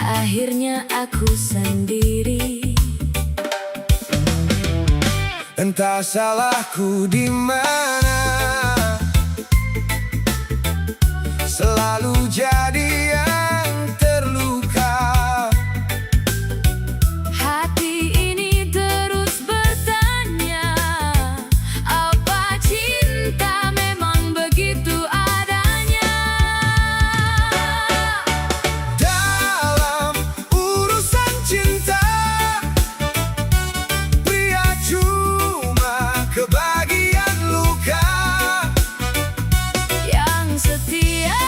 Akhirnya aku sendiri. Entah salahku di mana, selalu jadi yang terluka. Hati ini terus bertanya, apa cinta memang begitu adanya? Dalam urusan cinta, pria cuma kebagian luka. Yang setia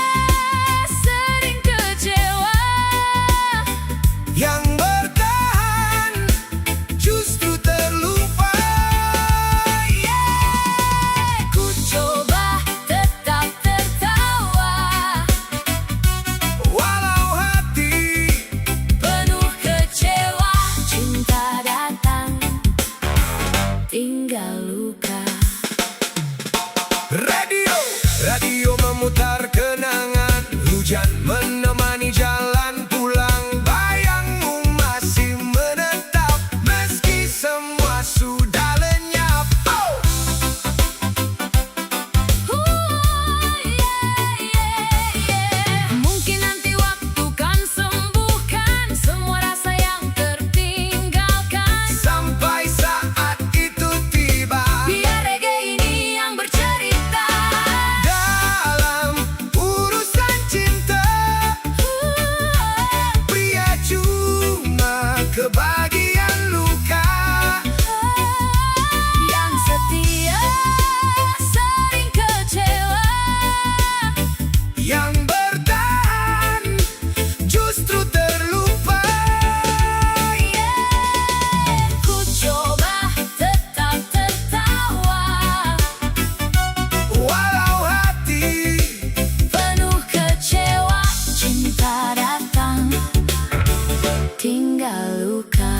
sering kecewa, Yang bertahan justru terlupa. ku coba tetap tertawa, Walau hati penuh kecewa. Cinta datang, tinggal luka. Radio memutar kenangan, hujan menemani jalan pulang. Bayangmu masih menetap meski semua sudah lenyap. Mungkin nanti waktu kan sembuhkan semua rasa yang tertinggalkan. Sampai saat itu tiba, Biar reggae ini yang bercerita. dalam urusan cinta, pria cuma kebagian luka. Yang setia sering kecewa, Yang bertahan justru terlupa. ku coba tetap tertawa, Walau hati penuh kecewa. Cinta datang, tinggal luka.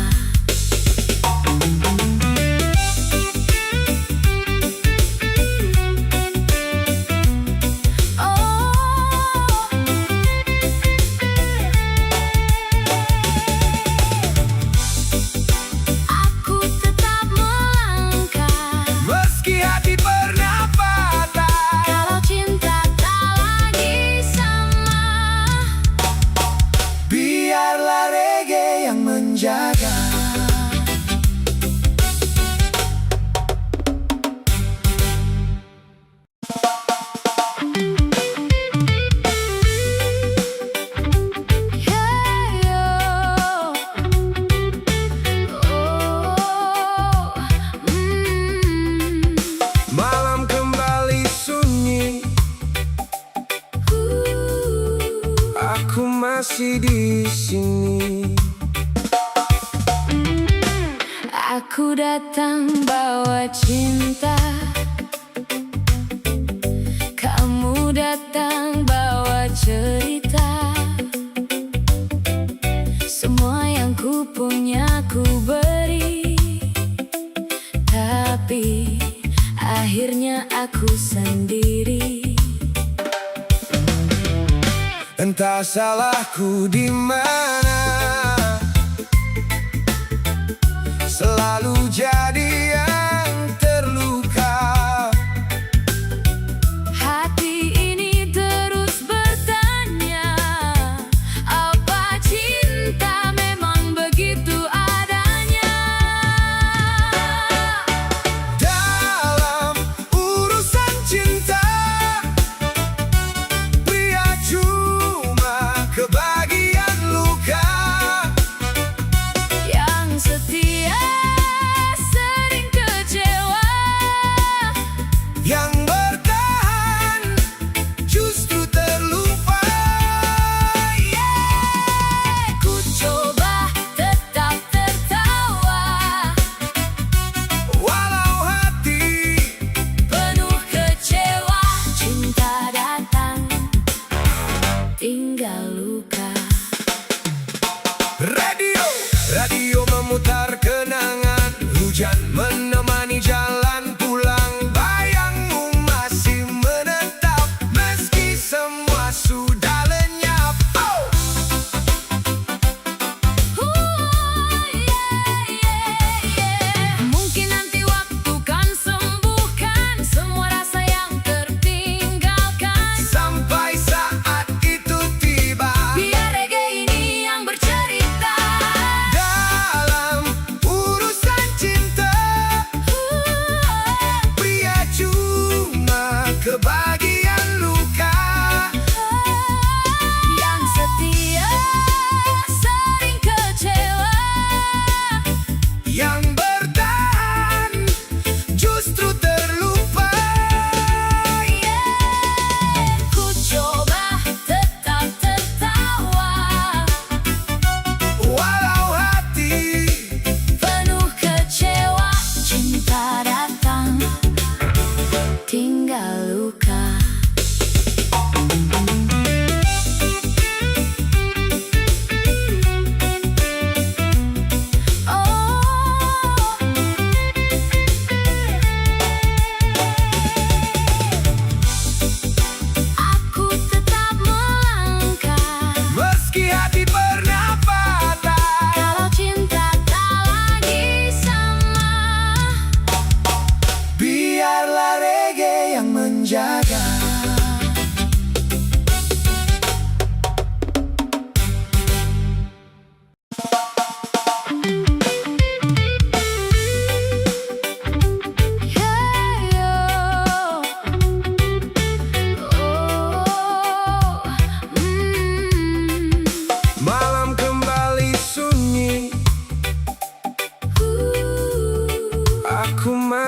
Aku tetap melangkah, meski hati pernah patah. kalau cinta tak lagi sama. Biarlah reggae yang menjaga. Malam kembali sunyi, aku masih di sini. Aku datang bawa cinta, kamu datang bawa cerita. Semua yang ku punya ku beri, tapi akhirnya aku sendiri. Entah salahku di mana, selalu jadi yang terluka. Hati ini terus bertanya, apa cinta memang begitu adanya? Dalam urusan cinta, pria cuma kebagian luka.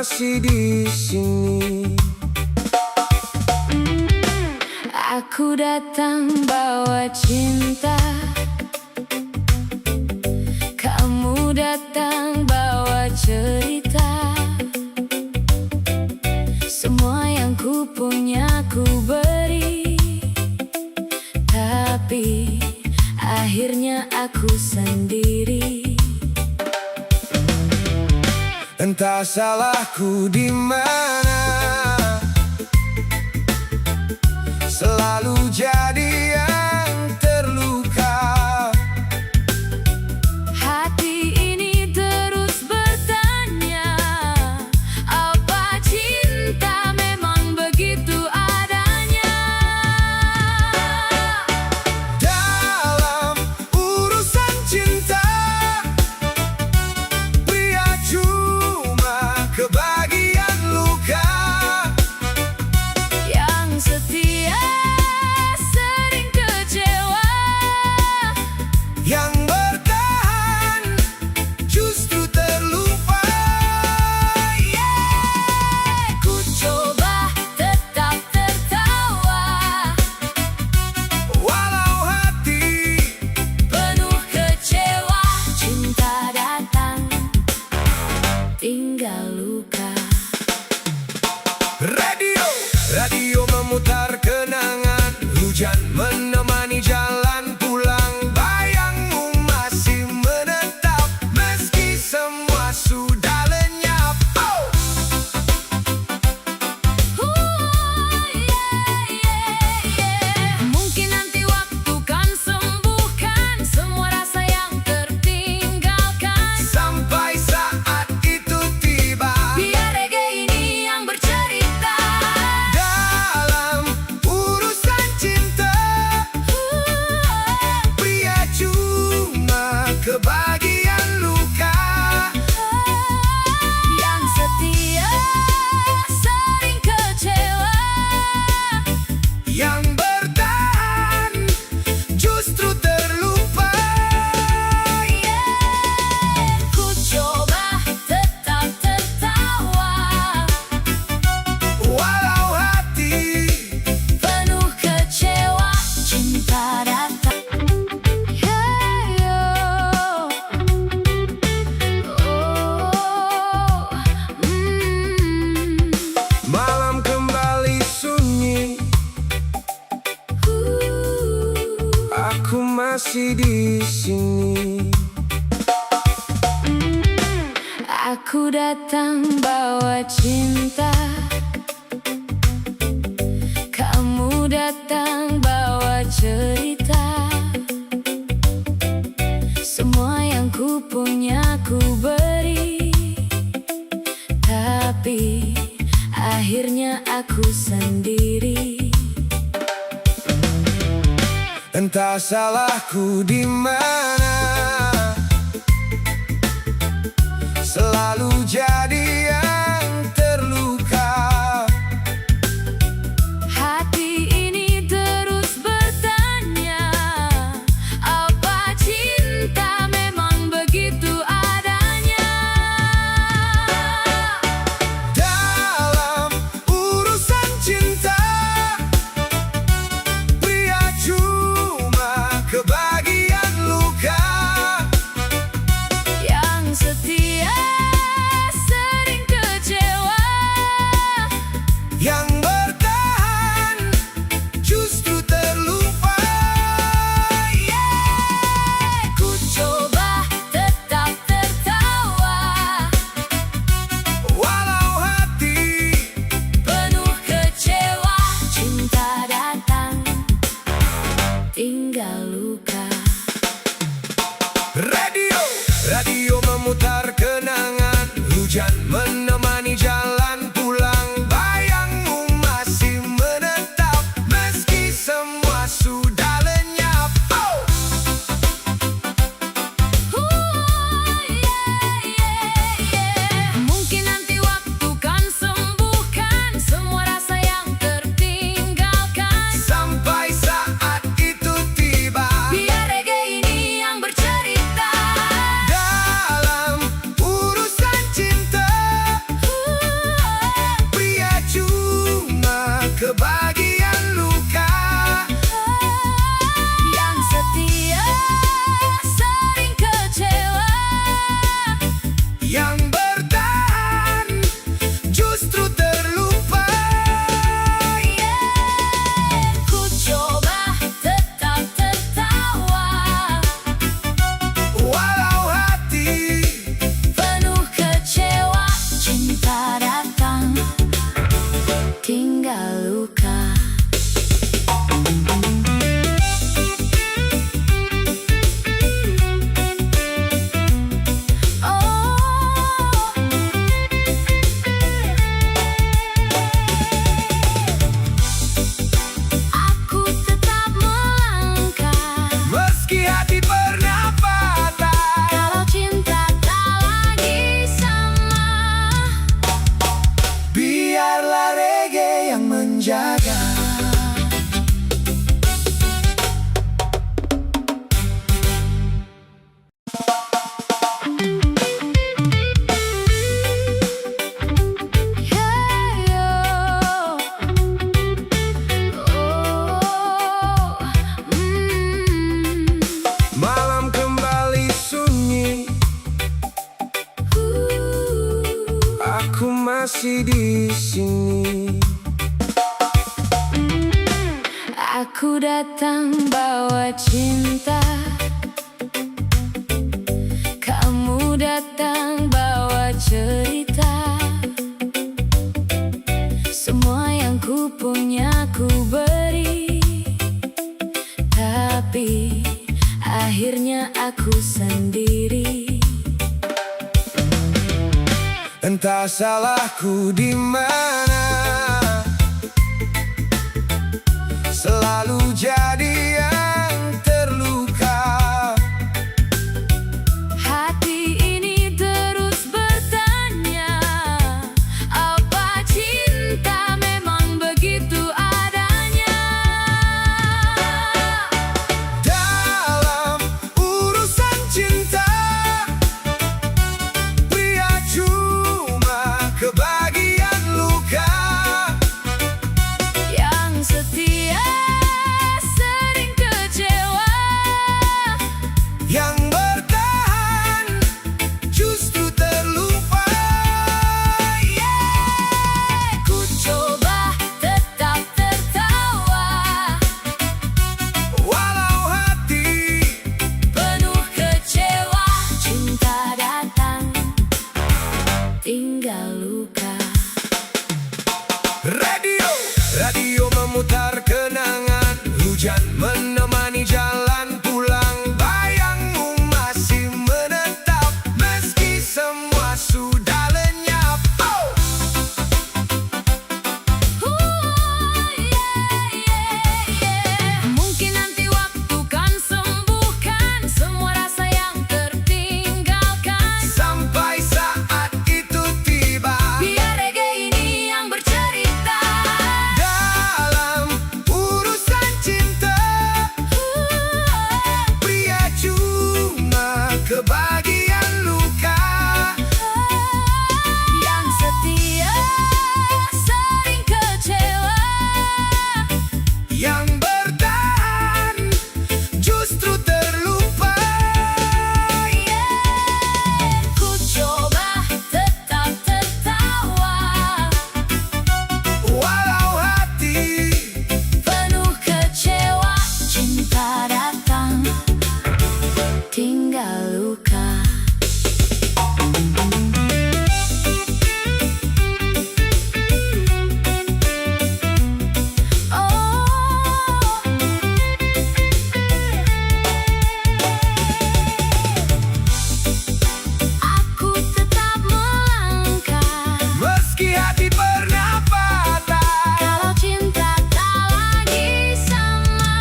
masih di sini. Aku datang bawa cinta, kamu datang bawa cerita. Semua yang ku punya ku beri, tapi akhirnya aku sendiri. Entah salahku di mana, selalu jadi yang terluka. Hati ini terus bertanya, apa cinta memang begitu adanya? Dalam urusan cinta, pria cuma kebagian luka. Yang setia sering kecewa, Yang bertahan justru terlupa. ku coba tetap tertawa, Walau hati penuh kecewa. Cinta datang, tinggal luka. Radio memutar kenangan, hujan menemani jalan pulang. Bayangmu masih menetap meski semua sudah lenyap. Oh! Mungkin nanti waktu kan sembuhkan semua rasa yang tertinggalkan. Sampai saat itu tiba, Biar reggae ini yang bercerita. dalam urusan cinta, pria cuma kebagian luka. Yang setia sering kecewa, Yang bertahan justru terlupa. ku coba tetap tertawa, Walau hati penuh kecewa. Cinta datang. malam kembali sunyi, aku masih di sini. Aku datang bawa cinta, kamu datang bawa cerita. Semua yang ku punya ku beri, tapi akhirnya aku sendiri. Entah salahku di mana, selalu jadi yang terluka. Hati ini terus bertanya, apa cinta memang begitu adanya? Dalam urusan cinta, pria cuma kebagian luka. masih di sini. Aku datang bawa cinta, kamu datang bawa cerita. Semua yang ku punya ku beri, tapi akhirnya aku sendiri. Entah salahku di mana, selalu jadi yang terluka. Hati ini terus bertanya, apa cinta memang begitu adanya? Dalam urusan cinta, pria cuma kebagian luka. Yang setia sering kecewa, Yang bertahan justru terlupa. ku coba tetap tertawa, Walau hati penuh kecewa. Cinta datang, tinggal luka. Radio memutar kenangan, hujan menemani jalan pulang. Bayangmu masih menetap meski semua sudah lenyap. Oh! Mungkin nanti waktu kan sembuhkan semua rasa yang tertinggalkan. Sampai saat itu tiba, Biar reggae ini yang bercerita. dalam urusan cinta, pria cuma kebagian luka. Yang setia sering kecewa, Yang bertahan justru terlupa. ku coba tetap tertawa, Walau hati penuh kecewa. Cinta datang, tinggal luka. Aku tetap melangkah, meski hati pernah patah. kalau cinta tak lagi sama.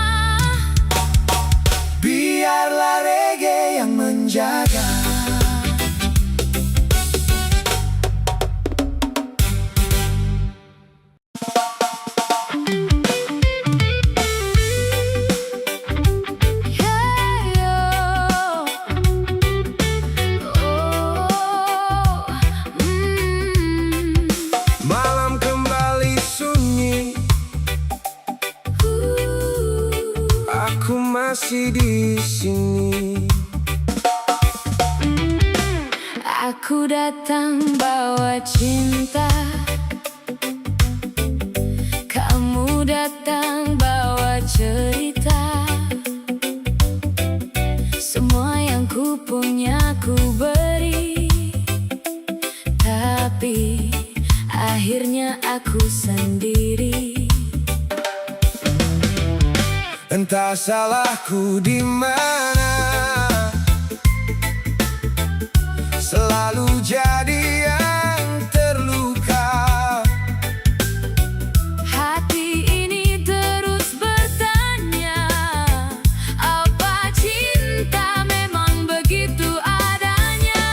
Biarlah reggae yang menjaga. Malam kembali sunyi, aku masih di sini. Aku datang bawa cinta, kamu datang bawa cerita. Semua yang ku punya ku beri, tapi akhirnya aku sendiri. Entah salahku di mana, selalu jadi yang terluka. Hati ini terus bertanya, apa cinta memang begitu adanya?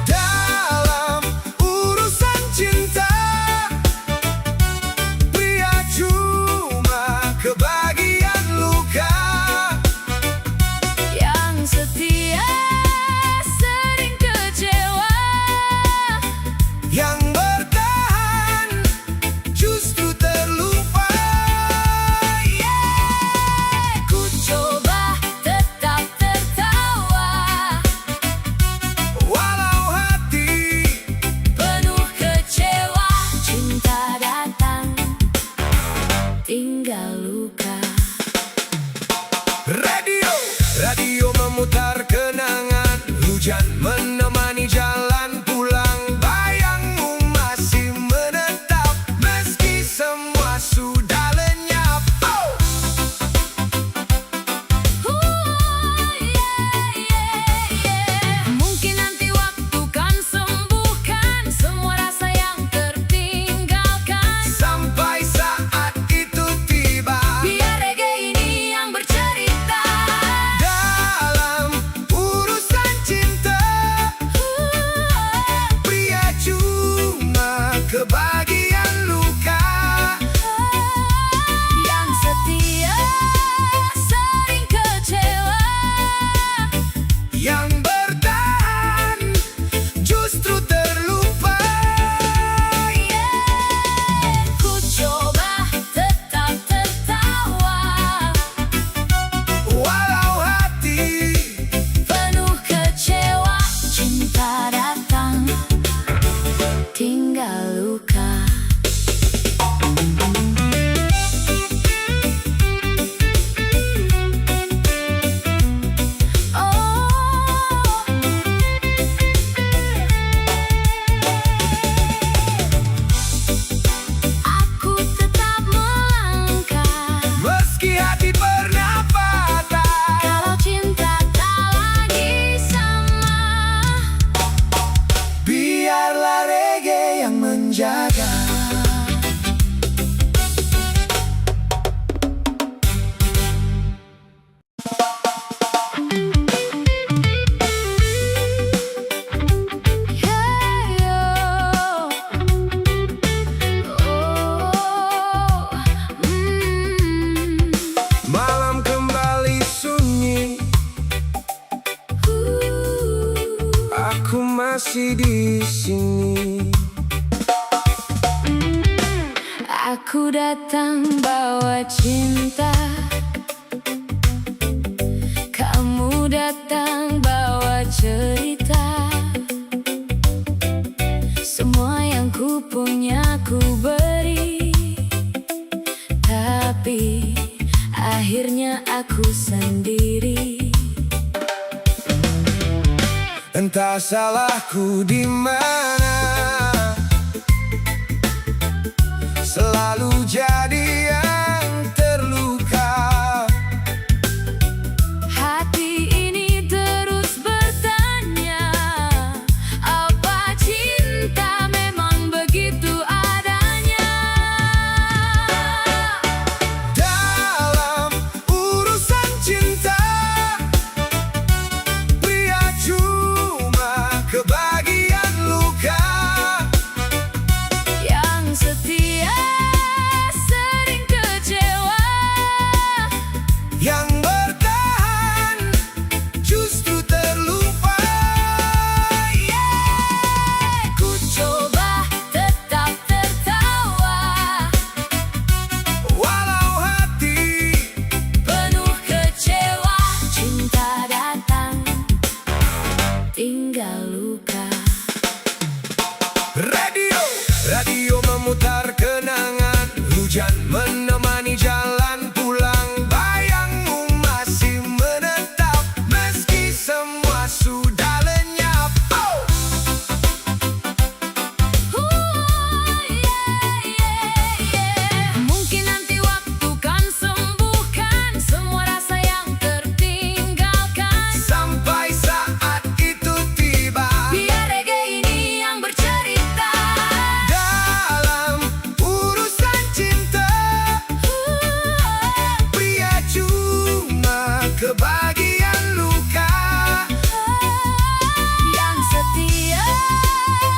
Dalam urusan cinta, pria cuma kebagian luka. Hujan menemani jalan pulang, bayangmu masih menetap meski semua sudah lenyap. Oh! Mungkin nanti waktu kan sembuhkan semua rasa yang tertinggalkan. Sampai saat itu tiba, Biar reggae ini yang bercerita. dalam urusan cinta, pria cuma kebagian luka. Yang setia sering kecewa. Yang bertahan justru terlupa. Ku coba tetap tertawa, Walau hati penuh kecewa. Cinta datang, tinggal luka. Aku tetap melangkah. meski hati pernah patah. Kalau cinta tak lagi sama, Biarlah reggae yang menjaga. Malam kembali sunyi, aku masih di sini. Aku datang bawa cinta, kamu datang bawa cerita. Semua yang ku punya ku beri, tapi akhirnya aku sendiri. Entah salahku di mana, selalu jadi yang terluka. Hati ini terus bertanya, apa cinta memang begitu adanya? Dalam urusan cinta, pria cuma kebagian luka. Yang setia sering kecewa. Yang bertahan justru terlupa. Ku coba tetap tertawa, Walau hati penuh kecewa. Cinta datang, tinggal luka. Radio memutar kenangan. Hujan menemani jalan pulang, bayangmu masih menetap meski semua sudah lenyap. Oh! Mungkin nanti waktu kan sembuhkan semua rasa yang tertinggalkan. Sampai saat itu tiba, Biar reggae ini yang bercerita. dalam urusan cinta, pria cuma kebagian luka. Yang setia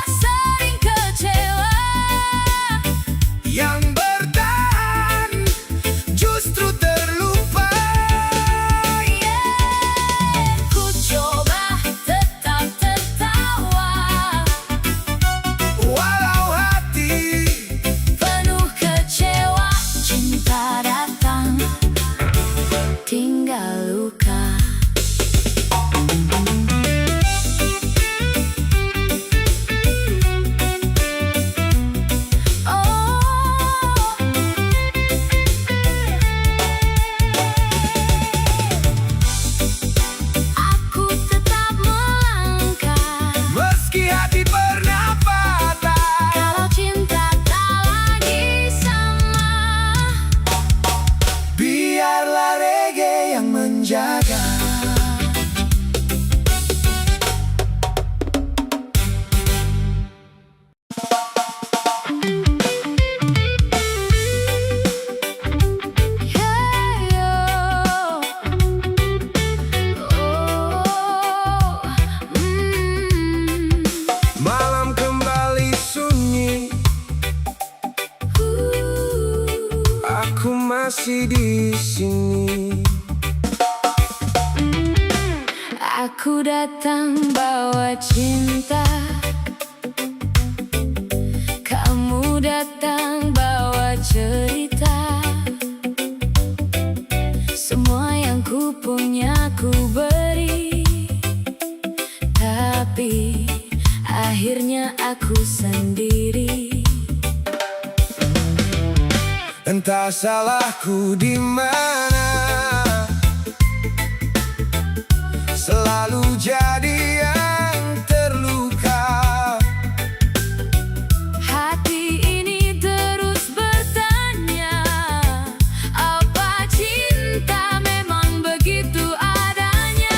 sering kecewa. Yang bertahan justru terlupa. Ku coba tetap tertawa, Walau hati penuh kecewa. Cinta datang, tinggal luka. Aku tetap melangkah. Aku datang bawa cinta, kamu datang bawa cerita. Semua yang ku punya ku beri, tapi akhirnya aku sendiri. Entah salahku di mana, selalu jadi yang terluka. Hati ini terus bertanya, apa cinta memang begitu adanya?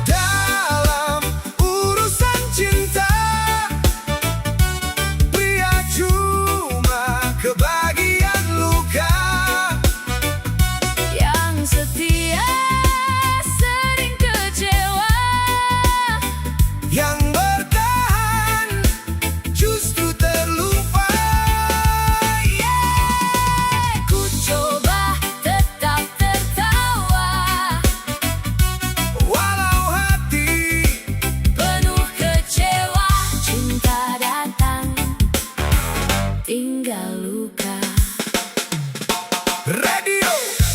Dalam urusan cinta, pria cuma kebagian luka. Yang setia sering kecewa, Yang bertahan justru terlupa. ku coba tetap tertawa, Walau hati penuh kecewa. Cinta datang, tinggal luka.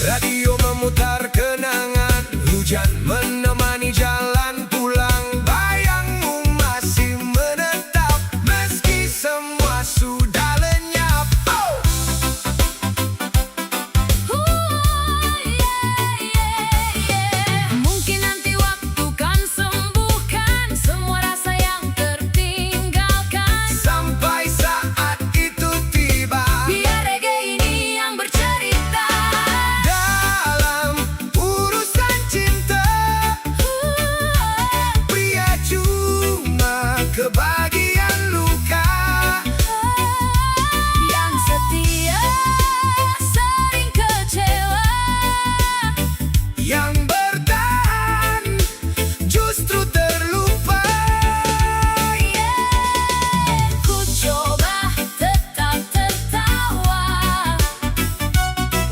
Radio memutar kenangan, hujan menemani jalan pulang. Bayangmu masih menetap meski semua sudah lenyap. Oh! Mungkin nanti waktu kan sembuhkan semua rasa yang tertinggalkan. Sampai saat itu tiba, Biar reggae ini yang bercerita. dalam urusan cinta, pria cuma kebagian luka. Yang setia sering kecewa, Yang bertahan justru terlupa. ku coba tetap tertawa,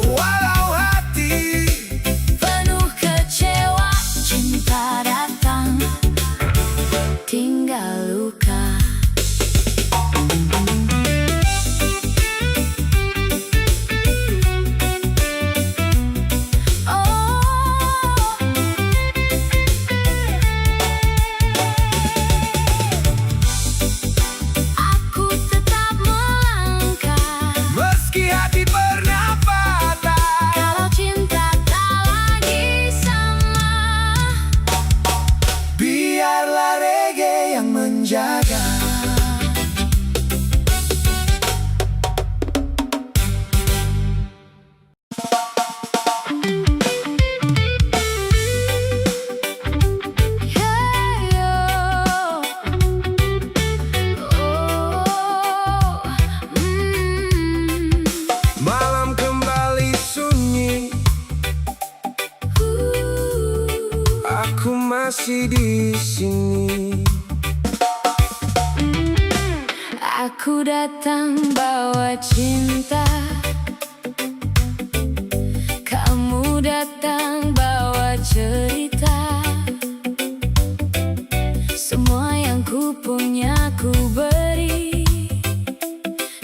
Walau hati penuh kecewa. Cinta datang, tinggal luka. Aku tetap melangkah, meski hati pernah patah. kalau cinta tak lagi sama. Biarlah reggae yang menjaga. Malam kembali sunyi, aku masih di sini. Aku datang bawa cinta, kamu datang bawa cerita. Semua yang ku punya ku beri,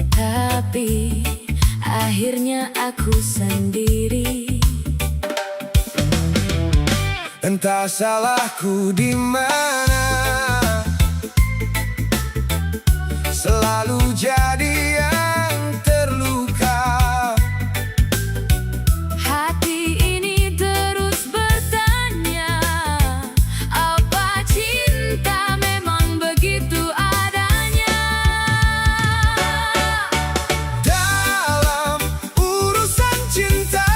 tapi akhirnya aku sendiri. Entah salahku di mana, selalu jadi yang terluka. Hati ini terus bertanya, apa cinta memang begitu adanya? Dalam urusan cinta,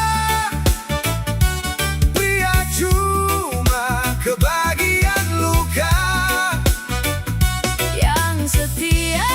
pria cuma kebagian luka. Yang setia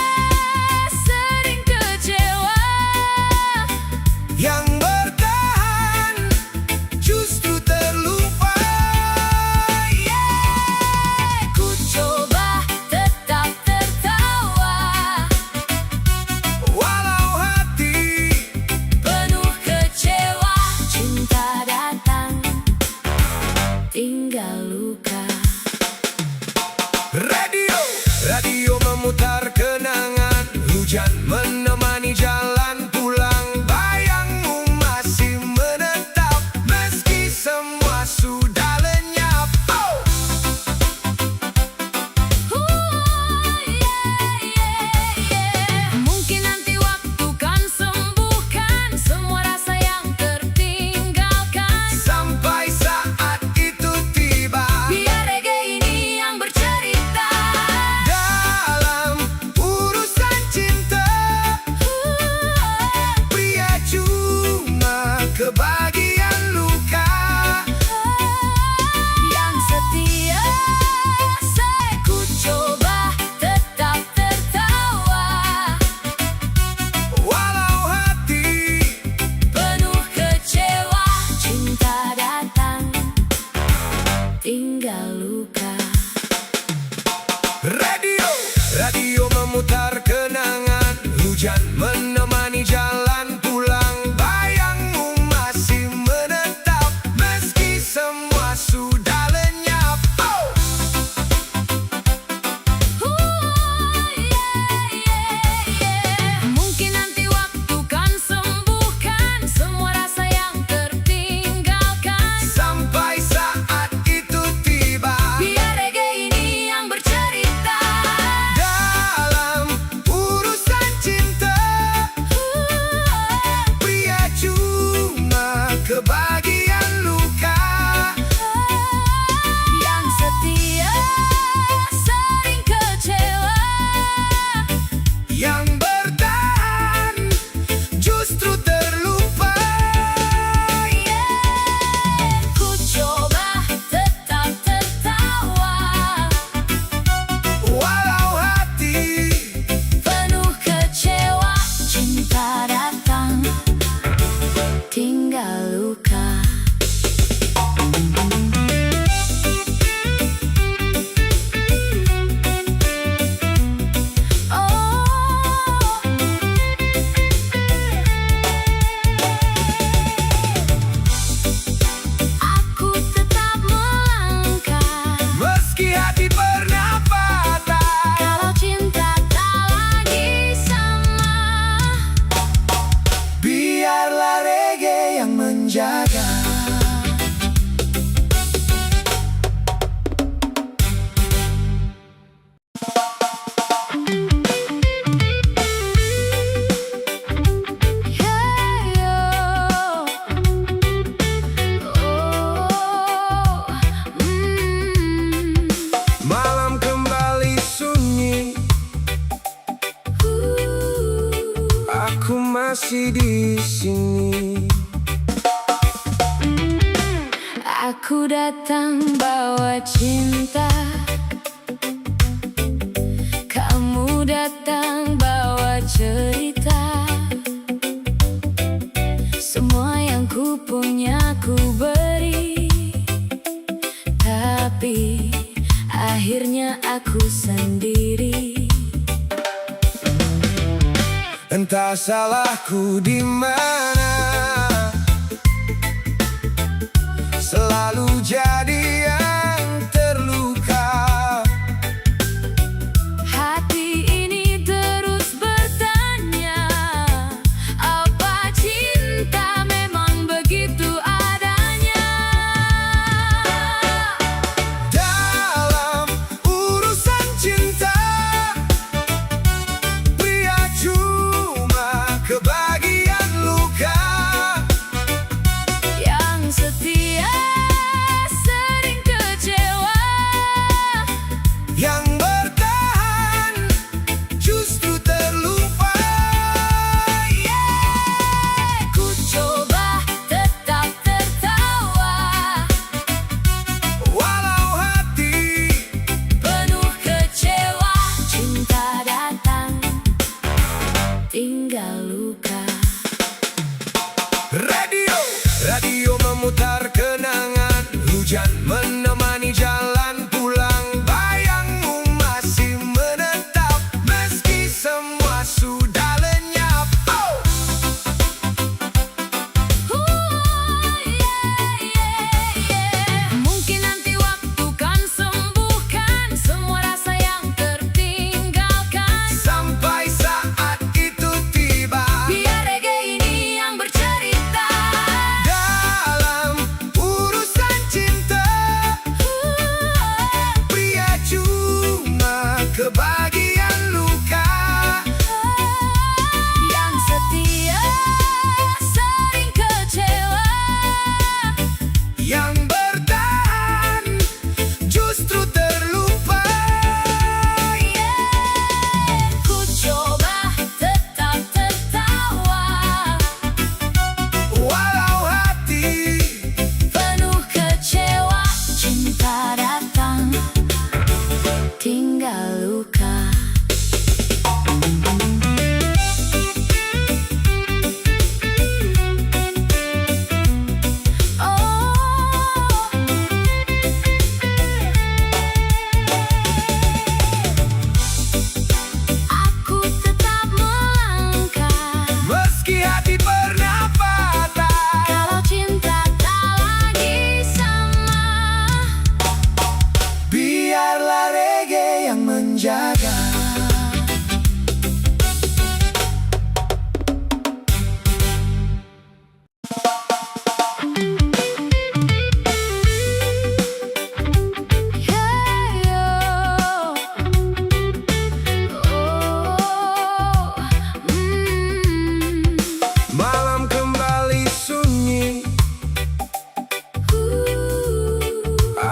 hujan menemani jalan pulang, bayangmu masih menetap meski semua sudah lenyap. Oh! Mungkin nanti waktu kan sembuhkan semua rasa yang tertinggalkan. Sampai saat itu tiba, Biar reggae ini yang bercerita. dalam urusan cinta, pria cuma kebagian luka. Yang setia sering kecewa. Yang bertahan justru terlupa. Ku coba tetap tertawa, Walau hati penuh kecewa. Cinta datang, tinggal luka. Aku tetap melangkah. meski hati pernah patah. Kalau cinta tak lagi sama, Biarlah reggae yang menjaga. Malam kembali sunyi, aku masih di sini. Aku datang bawa cinta, kamu datang bawa cerita. Semua yang ku punya ku beri, tapi akhirnya aku sendiri. Entah salahku di mana, selalu jadi yang terluka. Hati ini terus bertanya, apa cinta memang begitu adanya? Dalam urusan cinta, pria cuma kebagian luka. Yang setia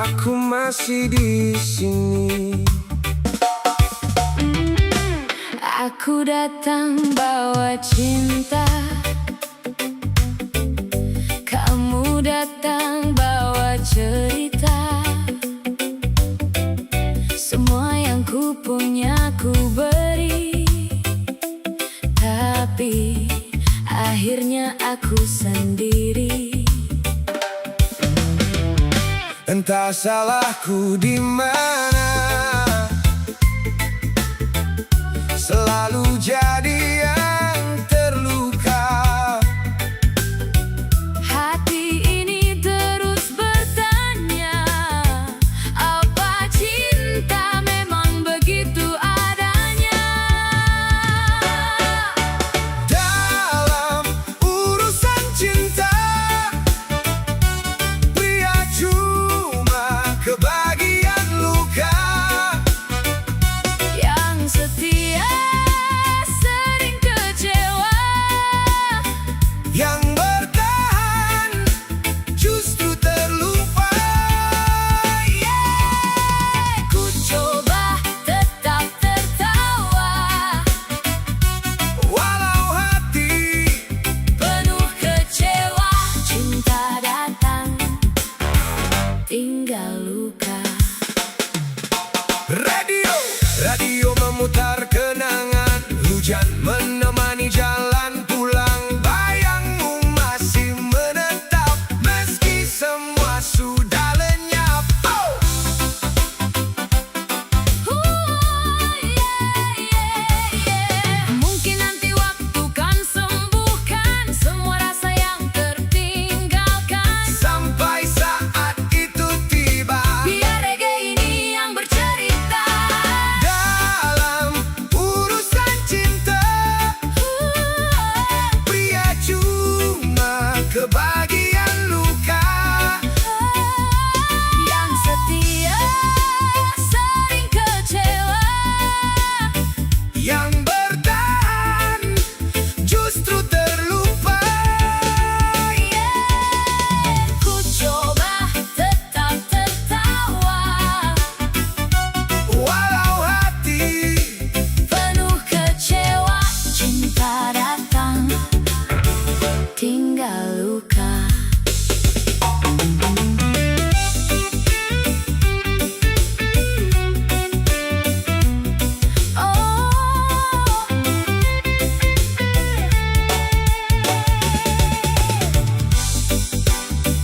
Aku masih di sini. Aku datang bawa cinta, kamu datang bawa cerita. Semua yang ku punya ku beri, tapi akhirnya aku sendiri. Entah salahku di mana, selalu jadi yang terluka. Hati ini terus bertanya, apa cinta memang begitu adanya? Dalam urusan cinta, pria cuma kebagian luka. Yang setia sering kecewa, Yang bertahan justru terlupa. ku coba tetap tertawa, Walau hati penuh kecewa. Cinta datang, tinggal luka. Radio memutar kenangan, hujan menemani jalan pulang. Bayangmu masih menetap meski semua sudah lenyap. Mungkin nanti waktu kan sembuhkan semua rasa yang tertinggalkan. Sampai saat itu tiba, Biar reggae ini yang bercerita. dalam urusan cinta, pria cuma kebagian luka. Yang setia sering kecewa, Yang bertahan justru terlupa. ku coba tetap tertawa, Walau hati penuh kecewa. Cinta datang, tinggal luka.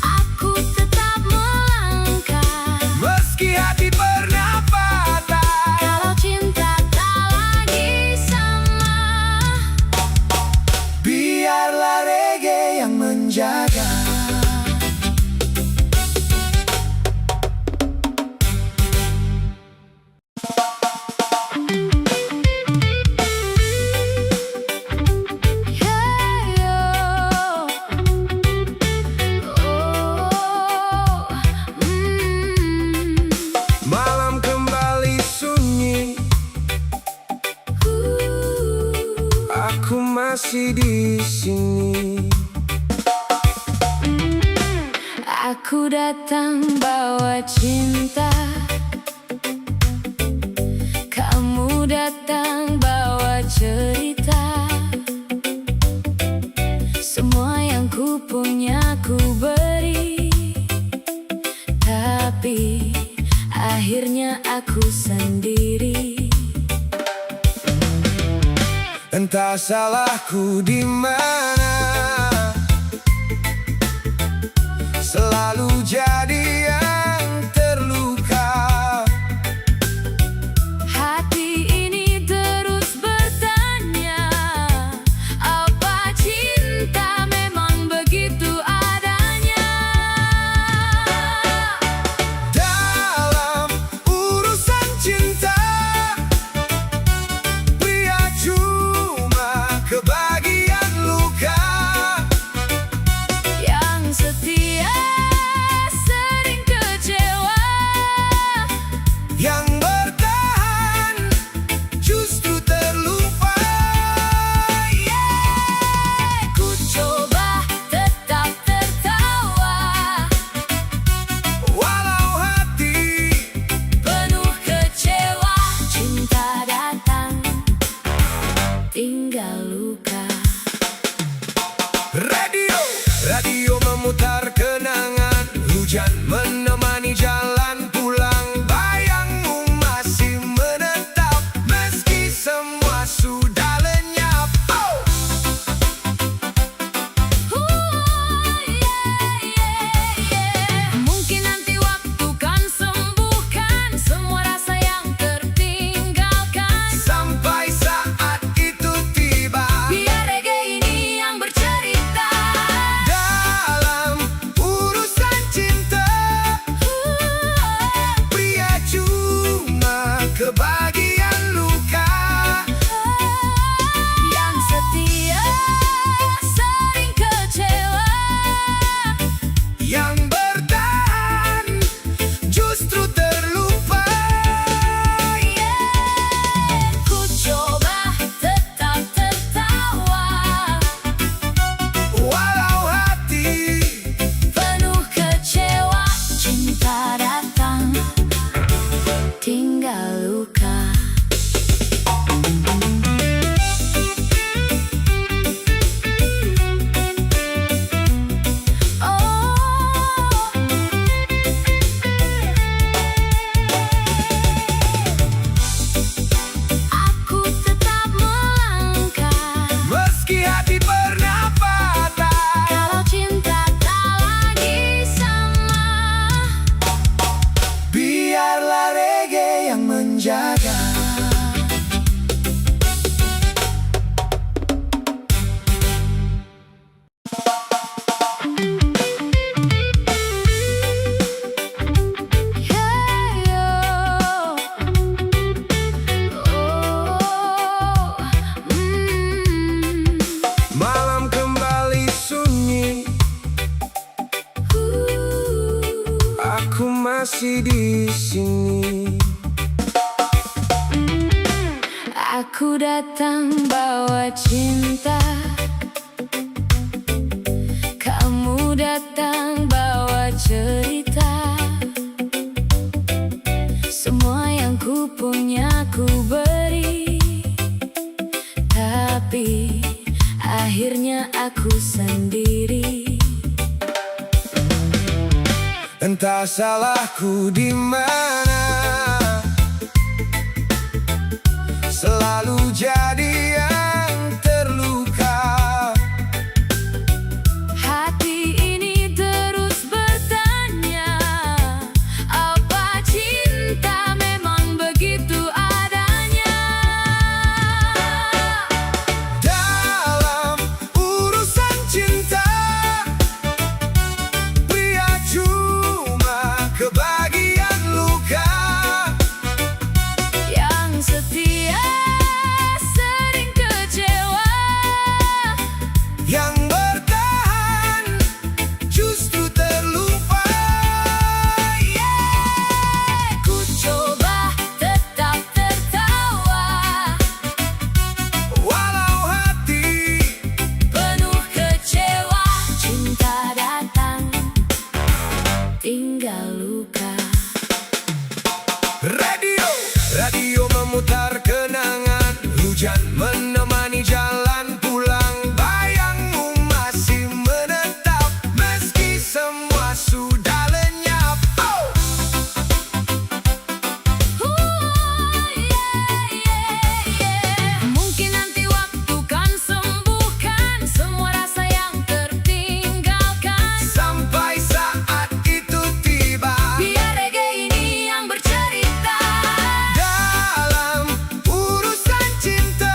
Aku tetap melangkah, meski hati pernah patah. kalau cinta tak lagi sama. Biarlah reggae yang menjaga. Malam kembali sunyi, aku masih di sini. Aku datang bawa cinta, kamu datang bawa cerita. Semua yang ku punya ku beri, tapi akhirnya aku sendiri. Entah salahku di mana, selalu jadi yang terluka. Hati ini terus bertanya, apa cinta memang begitu adanya? Dalam urusan cinta, pria cuma kebagian luka. Yang setia Hujan menemani jalan pulang, bayangmu masih menetap meski semua sudah lenyap. Oh! Mungkin nanti waktu kan sembuhkan semua rasa yang tertinggalkan. Sampai saat itu tiba, Biar reggae ini yang bercerita. dalam urusan cinta, pria cuma kebagian luka. Yang setia sering kecewa. Yang bertahan justru terlupa. Ku coba tetap tertawa, Walau hati penuh kecewa. Cinta datang, tinggal luka. Aku tetap melangkah. meski hati pernah patah. Kalau cinta tak lagi sama, Biarlah reggae yang menjaga. Malam kembali sunyi, aku masih di sini. Aku datang bawa cinta, kamu datang bawa cerita. Semua yang ku punya ku beri, tapi akhirnya aku sendiri. Entah salahku di mana, selalu jadi yang terluka. Hati ini terus bertanya, apa cinta memang begitu adanya? Dalam urusan cinta, pria cuma kebagian luka. Yang setia sering kecewa. Yang bertahan justru terlupa. Ku coba tetap tertawa, Walau hati penuh kecewa. Cinta datang, tinggal luka. Radio memutar kenangan. Hujan menemani jalan pulang, bayangmu masih menetap meski semua sudah lenyap. Oh! Mungkin nanti waktu kan sembuhkan semua rasa yang tertinggalkan. Sampai saat itu tiba, Biar reggae ini yang bercerita. dalam urusan cinta,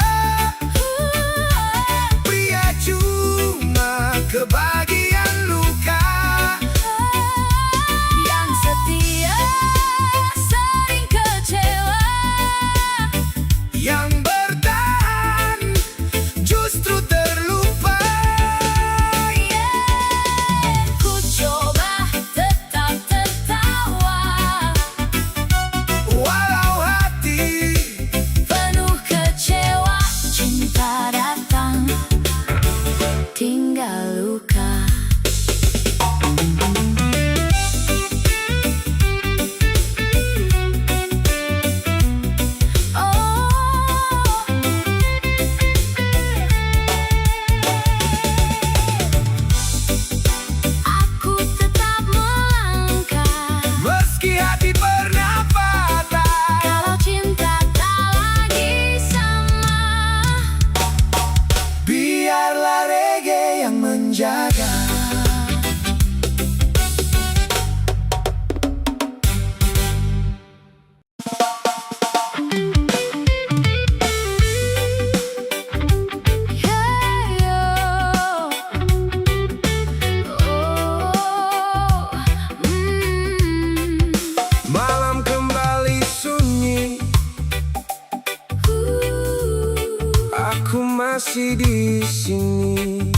masih di sini.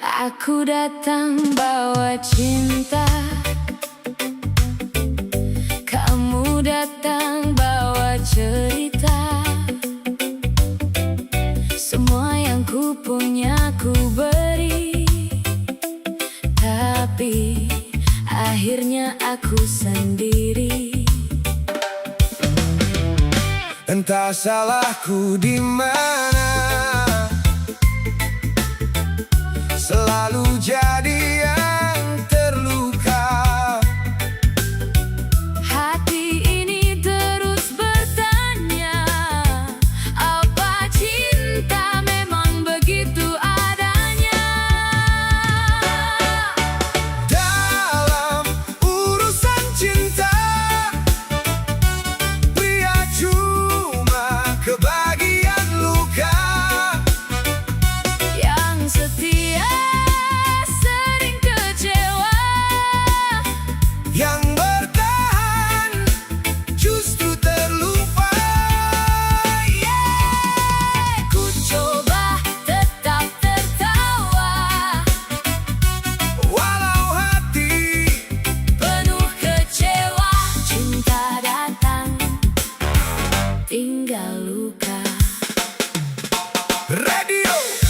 Aku datang bawa cinta, kamu datang bawa cerita. Semua yang ku punya ku beri, tapi akhirnya aku sendiri. Entah salahku di mana, selalu jadi yang terluka. Hati ini terus bertanya, apa cinta memang begitu adanya? Dalam urusan cinta, pria cuma kebagian luka. Yang setia sering kecewa, Yang bertahan justru terlupa. ku coba tetap tertawa, Walau hati penuh kecewa. Cinta datang, tinggal luka.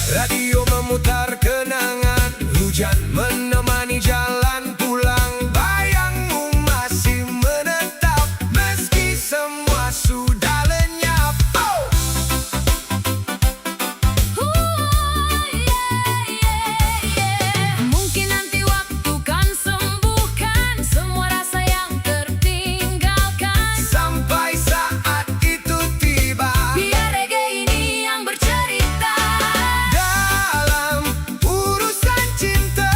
Radio memutar kenangan, hujan menemani jalan pulang. Bayangmu masih menetap meski semua sudah lenyap. Oh! Mungkin nanti waktu kan sembuhkan semua rasa yang tertinggalkan. Sampai saat itu tiba, Biar reggae ini yang bercerita. dalam urusan cinta,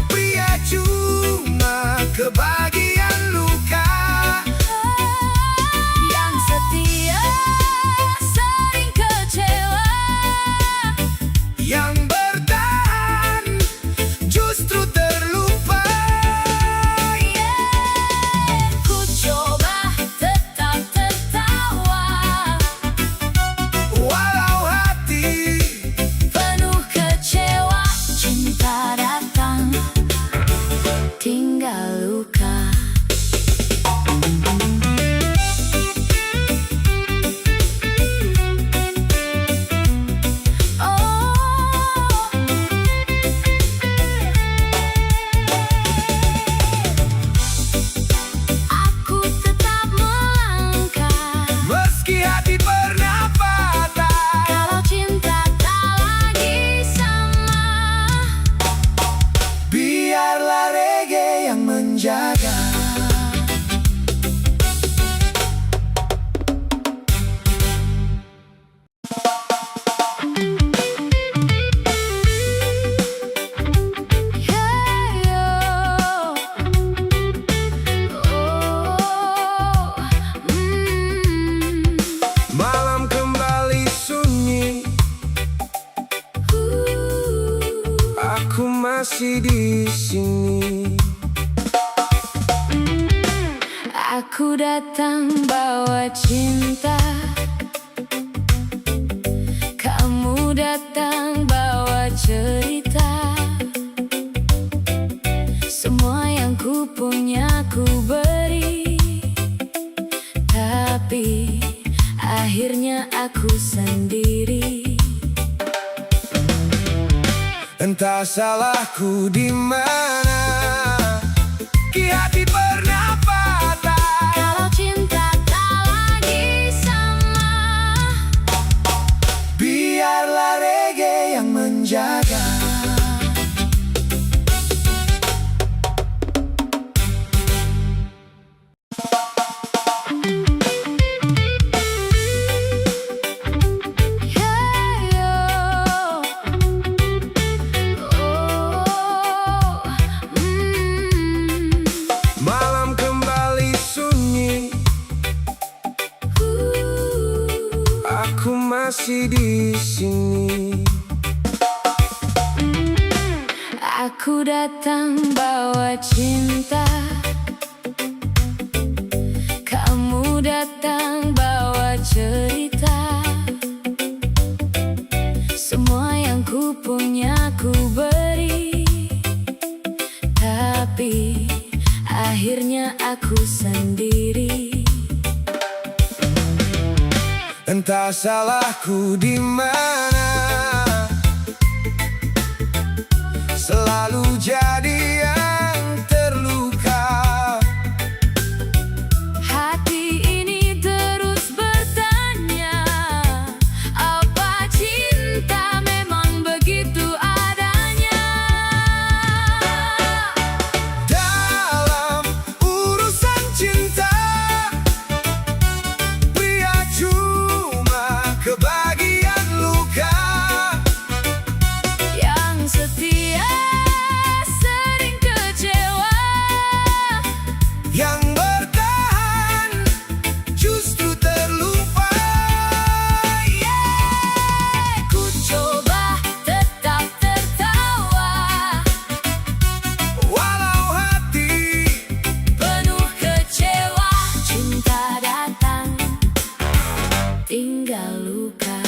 pria cuma kebagian luka. Yang setia sering kecewa, Yang bertahan justru terlupa. ku coba tetap tertawa, Walau hati penuh kecewa. Cinta datang, tinggal luka. Aku tetap melangkah, meski hati pernah patah. kalau cinta tak lagi sama. Biarlah reggae yang menjaga. Malam kembali sunyi, aku masih di sini. Aku datang bawa cinta, kamu datang bawa cerita. Semua yang ku punya ku beri, tapi akhirnya aku sendiri. Entah salahku di mana, ki hati pernah patah. Kalau cinta tak lagi sama, Biarlah reggae yang menjaga. Malam kembali sunyi, aku masih di sini. Aku datang bawa cinta, kamu Kamu datang bawa cerita, semua yang ku punya ku beri, tapi akhirnya aku sendiri. Entah salahku di mana, selalu jadi yang terluka. Hati ini terus bertanya, apa cinta memang begitu adanya? Dalam urusan cinta, pria cuma kebagian luka. Yang setia sering kecewa, Yang bertahan justru terlupa. ku coba tetap tertawa, Walau hati penuh kecewa. Cinta datang, tinggal luka.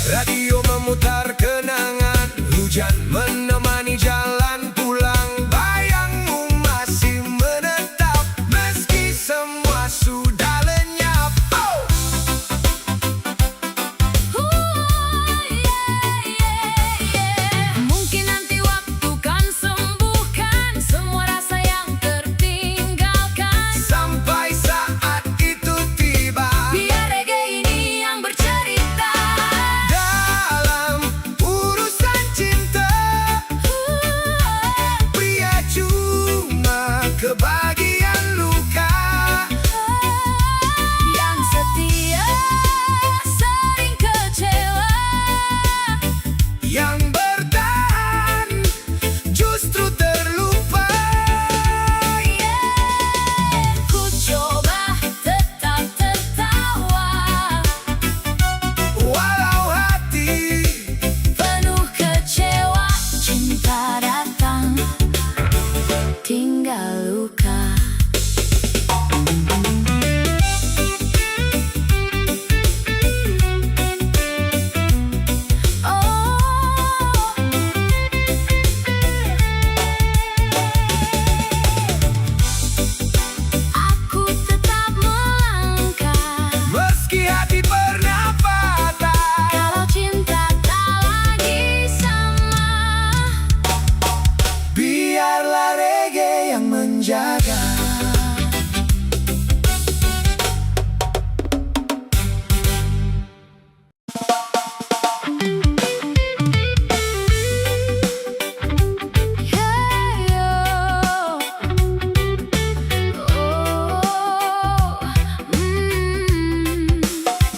Radio memutar kenangan, hujan menemani jalan pulang. Bayangmu masih menetap meski semua sudah lenyap. Oh! Mungkin nanti waktu kan sembuhkan semua rasa yang tertinggalkan. Sampai saat itu tiba, Biar reggae ini yang bercerita. dalam urusan cinta, pria cuma kebagian luka. Yang setia sering kecewa, Yang bertahan justru terlupa. ku coba tetap tertawa, Walau hati penuh kecewa. Cinta datang, tinggal luka. Aku tetap melangkah, meski hati pernah patah. kalau cinta tak lagi sama. Biarlah reggae yang menjaga.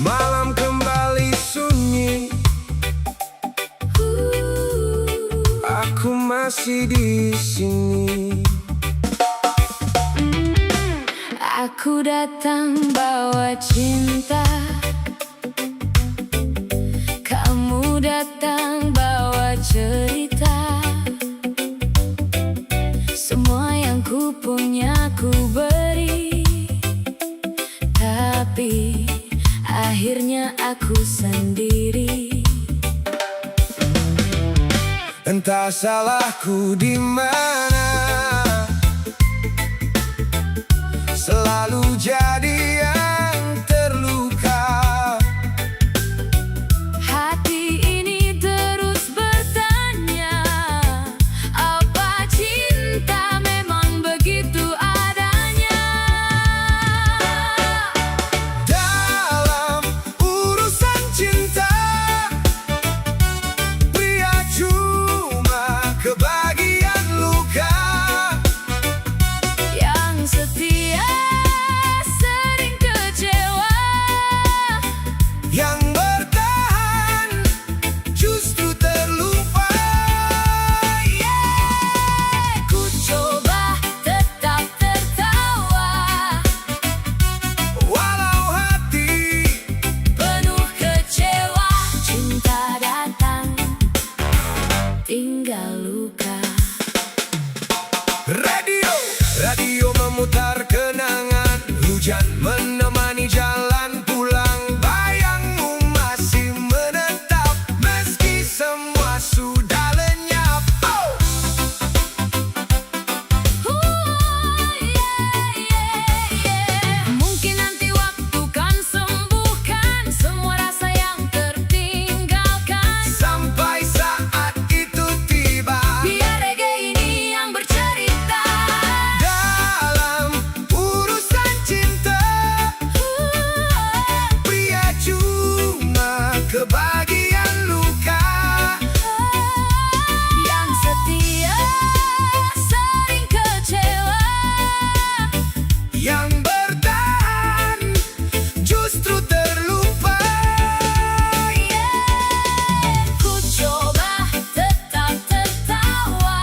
Malam kembali sunyi, aku masih di sini. Aku datang bawa cinta, kamu datang bawa cerita, semua yang ku punya ku beri, tapi akhirnya aku sendiri. Entah salahku di mana, selalu jadi yang terluka. Hati ini terus bertanya, apa cinta memang begitu adanya? Dalam urusan cinta, pria cuma kebagian luka. Yang setia sering kecewa, Yang bertahan justru terlupa. ku coba tetap tertawa, Walau hati penuh kecewa. Cinta datang, tinggal luka. radio memutar kenangan. Hujan menemani jalan pulang, bayangmu masih menetap meski semua sudah lenyap. Mungkin nanti waktu kan sembuhkan semua rasa yang tertinggalkan. Sampai saat itu tiba, Biar reggae ini yang bercerita. dalam urusan cinta, pria cuma kebagian luka. Yang setia sering kecewa. Yang bertahan justru terlupa. Ku coba tetap tertawa,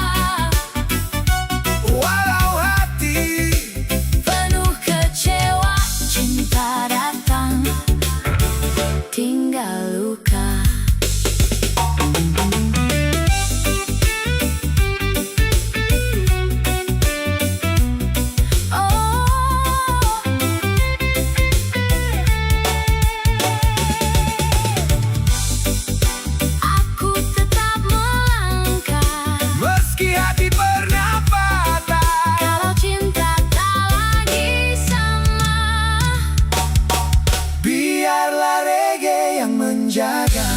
Walau hati penuh kecewa. Cinta datang, tinggal luka. Aku tetap melangkah. meski hati pernah patah. Kalau cinta tak lagi sama, Biarlah reggae yang menjaga.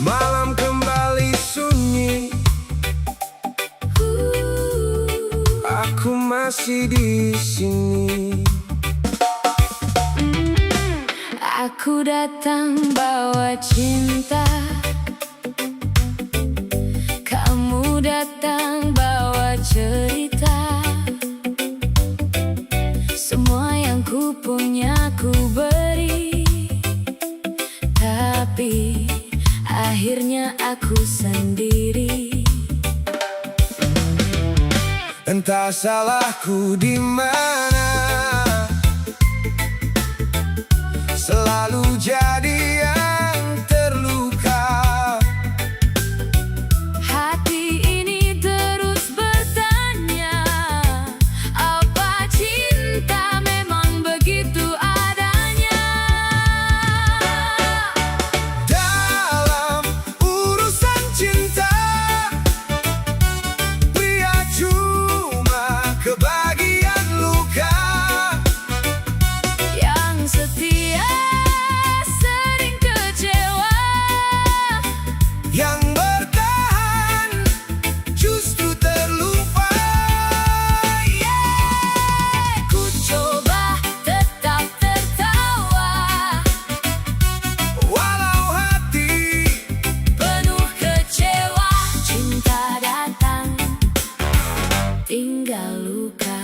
Malam kembali sunyi, aku masih di sini. Aku datang bawa cinta, kamu datang bawa cerita. Semua yang ku punya ku beri, tapi akhirnya aku sendiri. Entah salahku di mana, selalu jadi yang terluka. Hati ini terus bertanya, apa cinta memang begitu adanya? Dalam urusan cinta, pria cuma kebagian luka. Yang setia sering kecewa. Yang bertahan justru terlupa. Ku coba tetap tertawa, Walau hati penuh kecewa. Cinta datang, tinggal luka.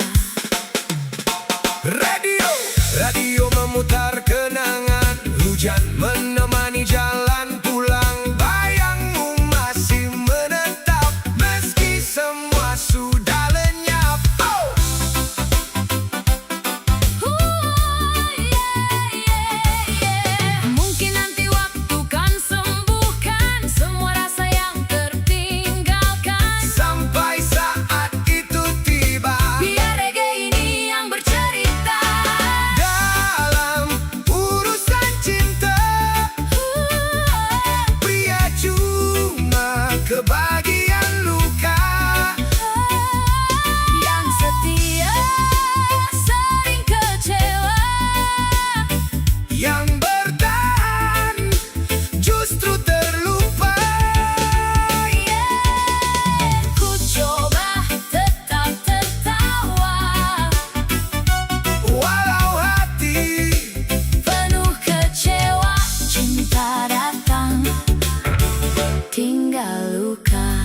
Radio memutar kenangan. Hujan menemani jalan pulang, bayangmu masih menetap meski semua sudah lenyap. Mungkin nanti waktu kan sembuhkan semua rasa yang tertinggalkan. Sampai saat itu tiba, Biar reggae ini yang bercerita. dalam urusan cinta, pria cuma kebagian luka. Yang setia sering kecewa. Yang bertahan justru terlupa. Ku coba tetap tertawa, Walau hati penuh kecewa. Cinta datang, tinggal luka.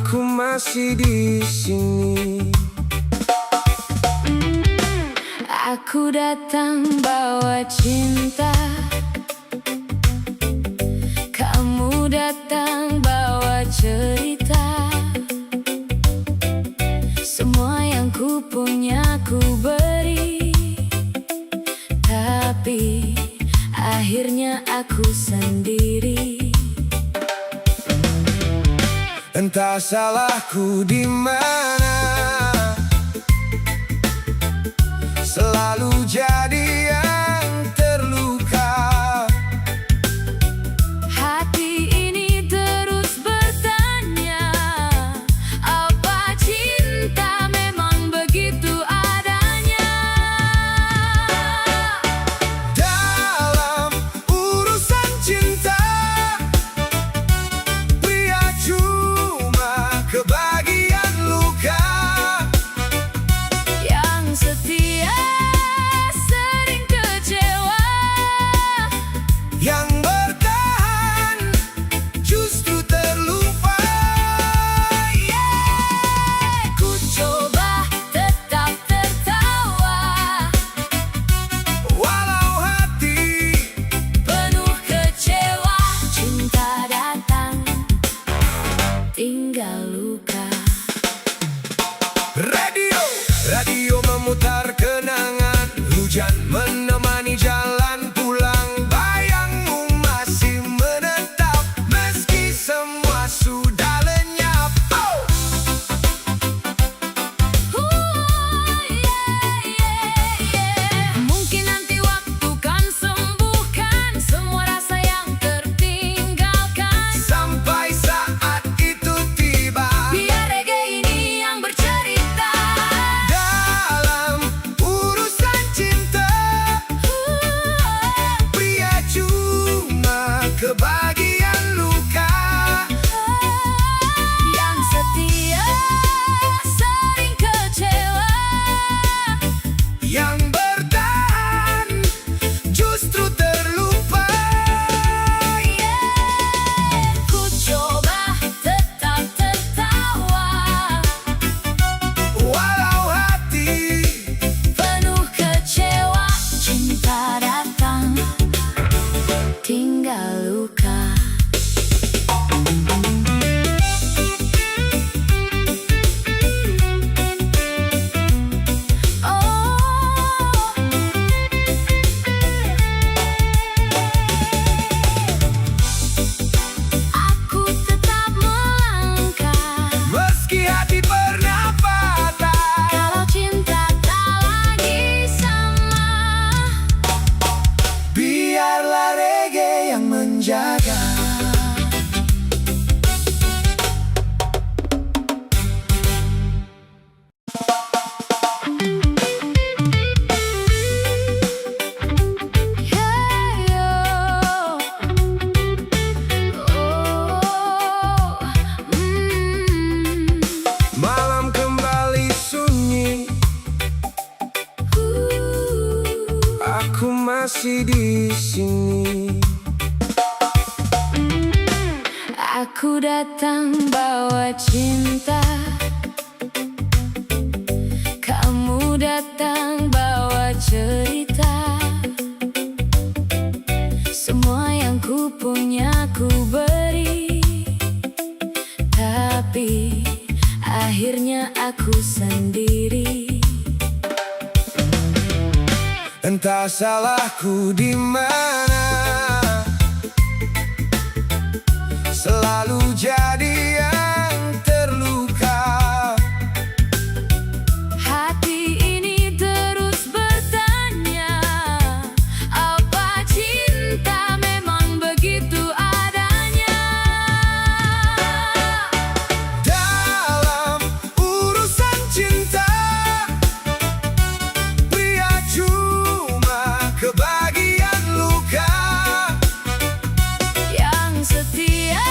Aku masih di sini. Aku datang bawa cinta, kamu datang bawa cerita. Semua yang ku punya ku beri, tapi akhirnya aku sendiri. Entah salahku di mana, selalu jadi yang terluka. Hati ini terus bertanya, apa cinta memang begitu adanya? Dalam urusan cinta, pria cuma kebagian luka. Yang setia sering kecewa, Yang bertahan justru terlupa. ku coba tetap tertawa, Walau hati penuh kecewa. Cinta datang, tinggal luka. Radio memutar kenangan, hujan menemani jalan pulang. Bayangmu masih menetap meski semua sudah lenyap. Mungkin nanti waktu kan sembuhkan semua rasa yang tertinggalkan. Sampai saat itu tiba, Biar reggae ini yang bercerita. dalam urusan cinta, pria cuma kebagian luka. Yang setia sering kecewa, Yang bertahan justru terlupa. ku coba tetap tertawa, Walau hati penuh kecewa. Cinta datang, tinggal luka. Aku tetap melangkah, meski hati pernah patah. kalau cinta tak lagi sama. Biarlah reggae yang menjaga. Malam kembali sunyi, aku masih di sini. Aku datang bawa cinta, kamu datang bawa cerita. Semua yang ku punya ku beri, tapi akhirnya aku sendiri. Entah salahku di mana, selalu jadi yang terluka. Hati ini terus bertanya, apa cinta memang begitu adanya? Dalam urusan cinta, pria cuma kebagian luka. Yang setia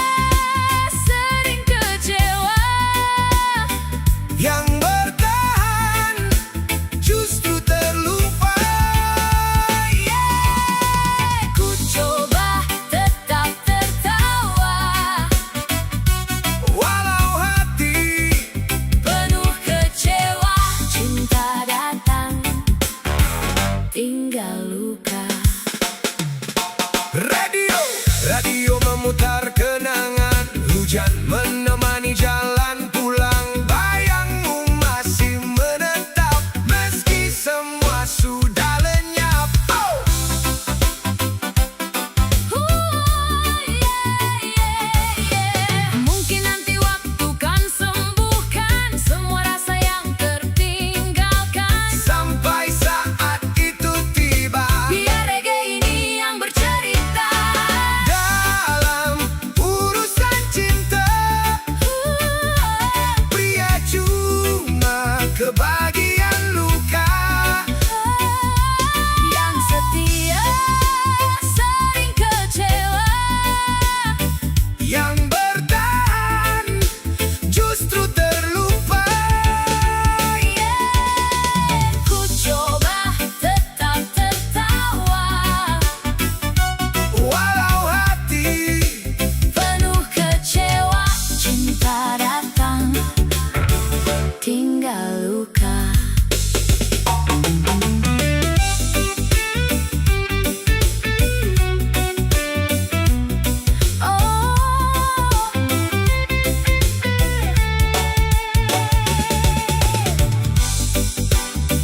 hujan menemani jalan pulang, bayangmu masih menetap meski semua sudah lenyap. Oh! Mungkin nanti waktu kan sembuhkan semua rasa yang tertinggalkan. Sampai saat itu tiba, Biar reggae ini yang bercerita. dalam urusan cinta, pria cuma kebagian luka. Yang setia sering kecewa. Yang bertahan justru terlupa. Ku coba tetap tertawa, Walau hati penuh kecewa. Cinta datang, tinggal luka.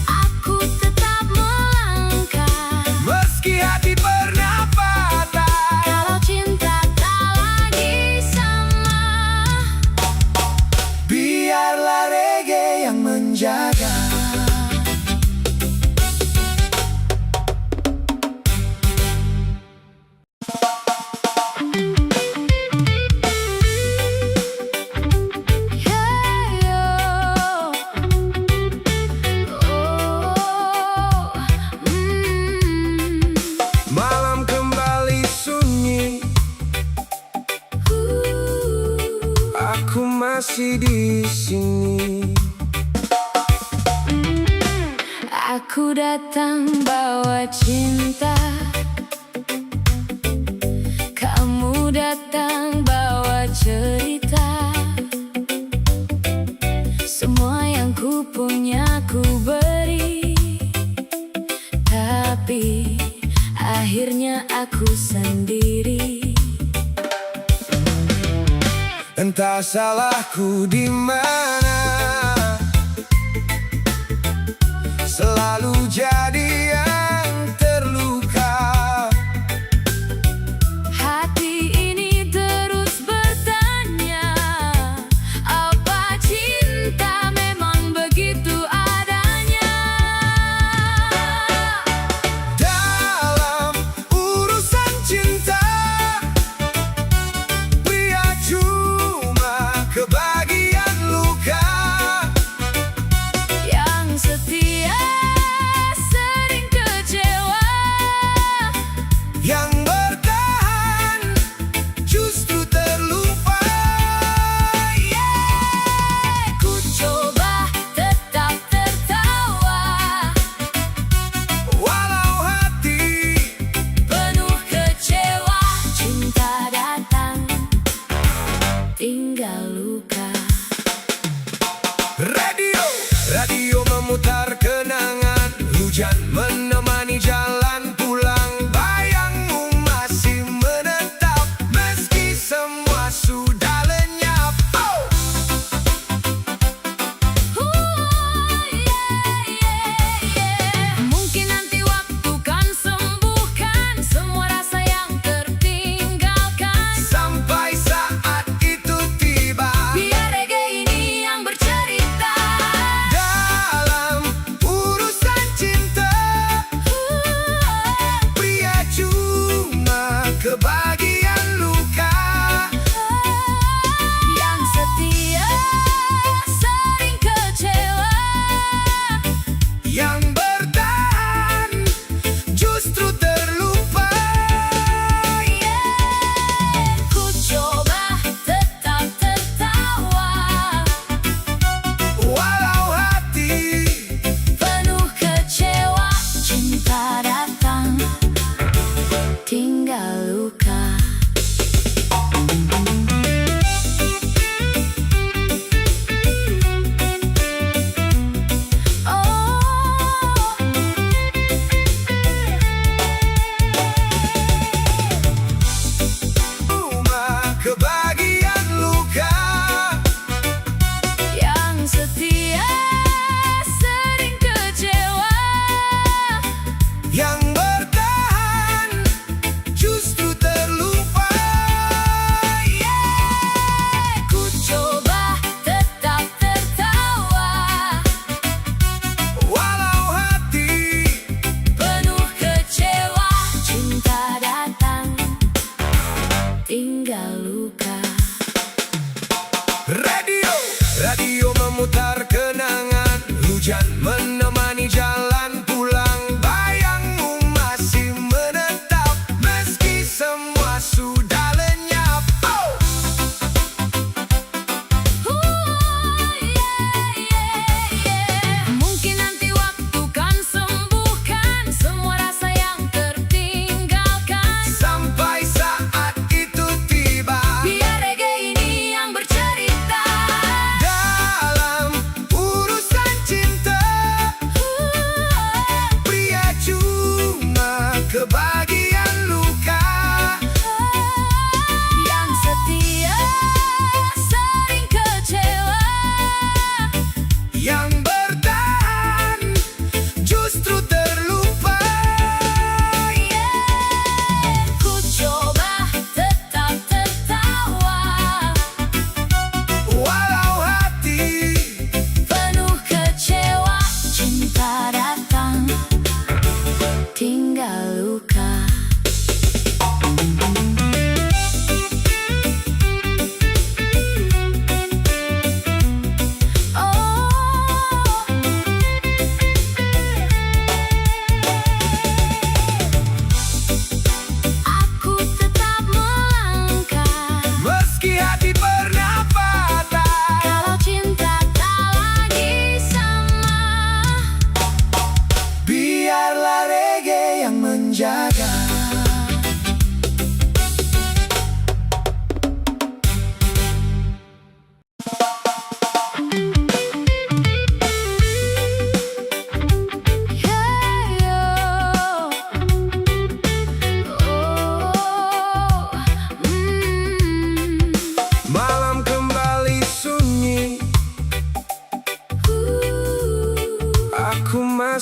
Aku tetap melangkah. meski hati pernah patah. Kalau cinta tak lagi sama, Biarlah reggae yang menjaga. Malam kembali sunyi, aku masih di sini. Aku datang bawa cinta, kamu datang bawa cerita. Semua yang ku punya ku beri, tapi akhirnya aku sendiri. Entah salahku di mana, selalu jadi yang terluka. Hati ini terus bertanya, apa cinta memang begitu adanya? Dalam urusan cinta, pria cuma kebagian luka.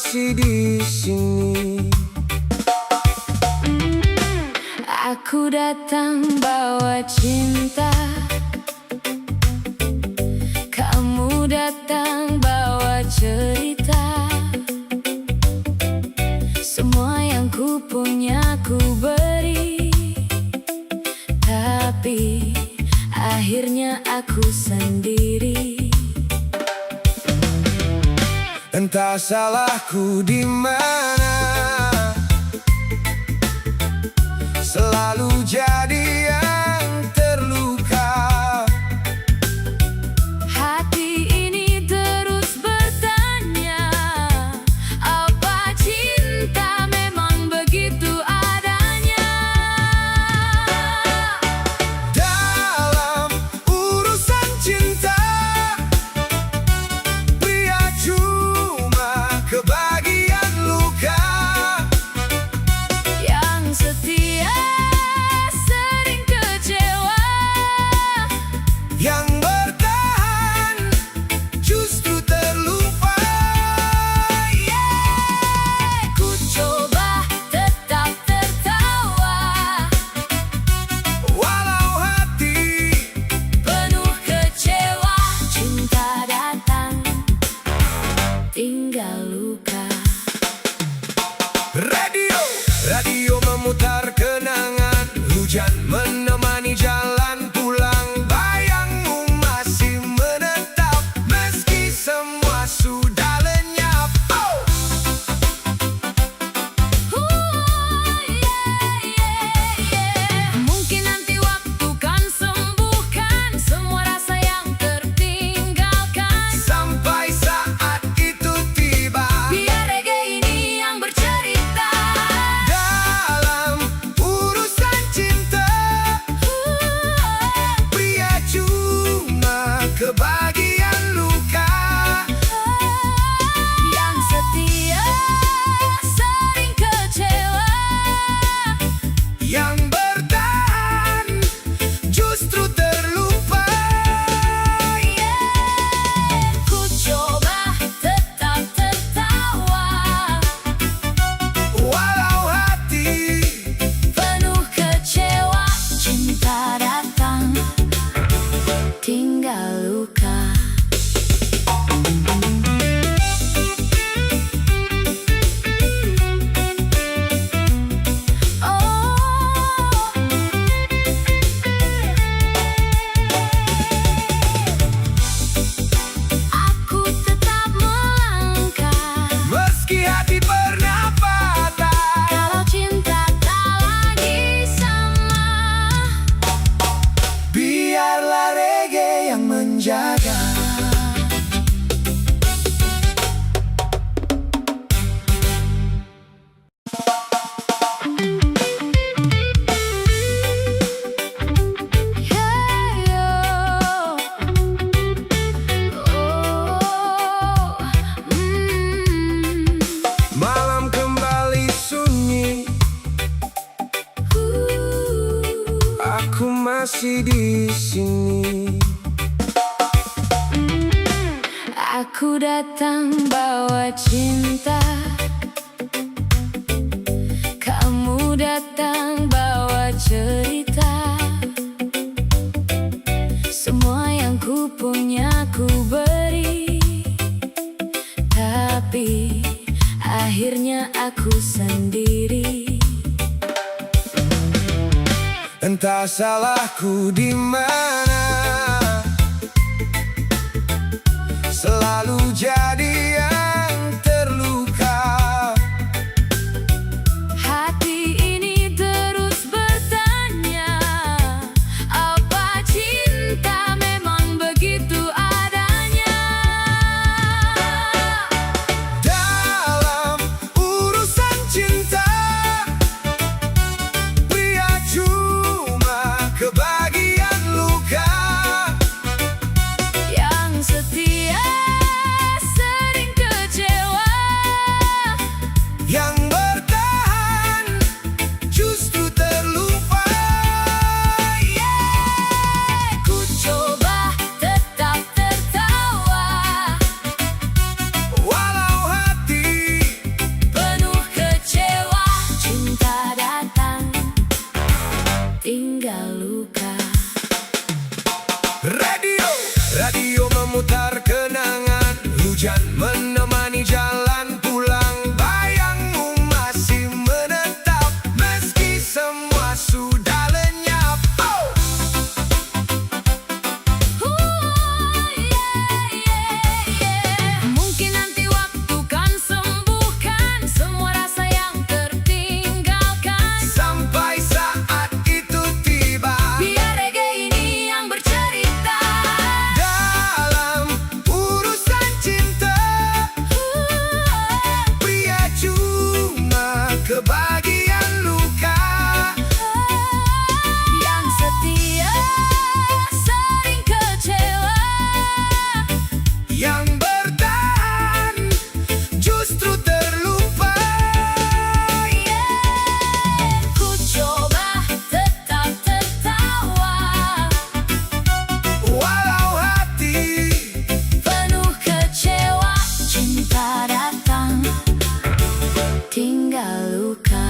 masih di sini. Aku datang bawa cinta, kamu datang bawa cerita. Semua yang ku punya ku beri, tapi akhirnya aku sendiri. Entah salahku di mana, selalu jadi yang terluka. Hati ini terus bertanya, apa cinta memang begitu adanya? Dalam urusan cinta, pria cuma kebagian luka. Yang setia sering kecewa, Yang bertahan justru terlupa. ku coba tetap tertawa, Walau hati penuh kecewa. Cinta datang, tinggal luka. Radio memutar kenangan, hujan menemani jalan pulang. Bayangmu masih menetap meski semua sudah lenyap. Oh! Mungkin nanti waktu kan sembuhkan semua rasa yang tertinggalkan. Sampai saat itu tiba, Biar reggae ini yang bercerita. dalam urusan cinta, pria cuma kebagian luka. Yang setia sering kecewa, Yang bertahan justru terlupa. ku coba tetap tertawa, Walau hati penuh kecewa. Cinta datang, tinggal luka. Aku tetap melangkah, meski hati pernah patah. kalau cinta tak lagi sama. Biarlah reggae yang menjaga. Malam kembali sunyi, aku masih di sini. Aku datang bawa cinta, kamu datang bawa cerita. Semua yang ku punya ku beri, tapi akhirnya aku sendiri. Entah salahku di mana, selalu jadi yang terluka. Hati ini terus bertanya, apa cinta memang begitu adanya? Dalam urusan cinta, pria cuma kebagian luka. memutar kenangan. Hujan menemani jalan pulang, bayangmu masih menetap meski semua sudah lenyap. Oh! Mungkin nanti waktu kan sembuhkan semua rasa yang tertinggalkan. Sampai saat itu tiba, Biar reggae ini yang bercerita. dalam urusan cinta, pria cuma kebagian luka. Yang setia sering kecewa. Yang bertahan justru terlupa. Ku coba tetap tertawa, Walau hati penuh kecewa. Cinta datang, tinggal luka.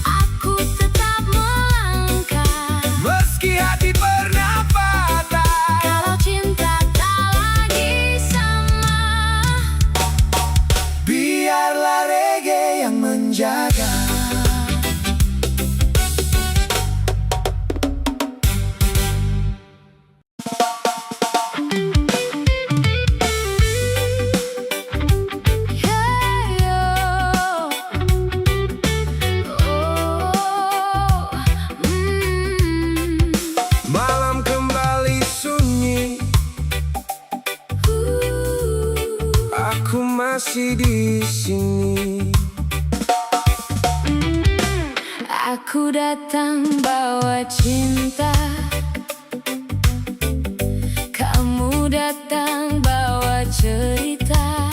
Aku tetap melangkah. meski hati pernah patah. Kalau cinta tak lagi sama, Biarlah reggae yang menjaga. Malam kembali sunyi, aku masih di sini. Aku datang bawa cinta, kamu datang bawa cerita.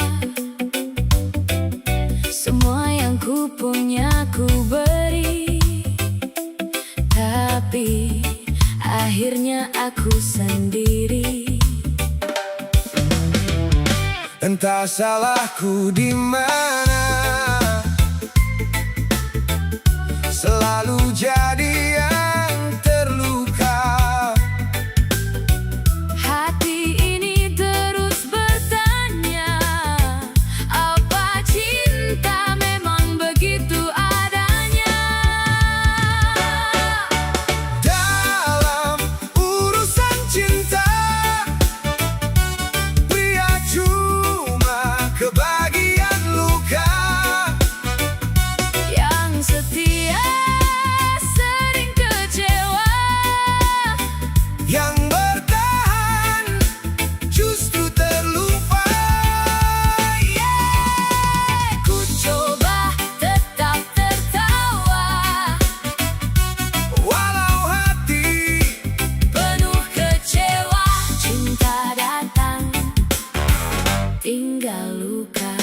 Semua yang ku punya ku beri, tapi akhirnya aku sendiri. Entah salahku di mana, selalu jadi yang terluka. Hati ini terus bertanya, apa cinta memang begitu adanya? Dalam urusan cinta, pria cuma kebagian luka. Yang setia sering kecewa. Yang bertahan justru terlupa. Ku coba tetap tertawa, Walau hati penuh kecewa. Cinta datang, tinggal luka.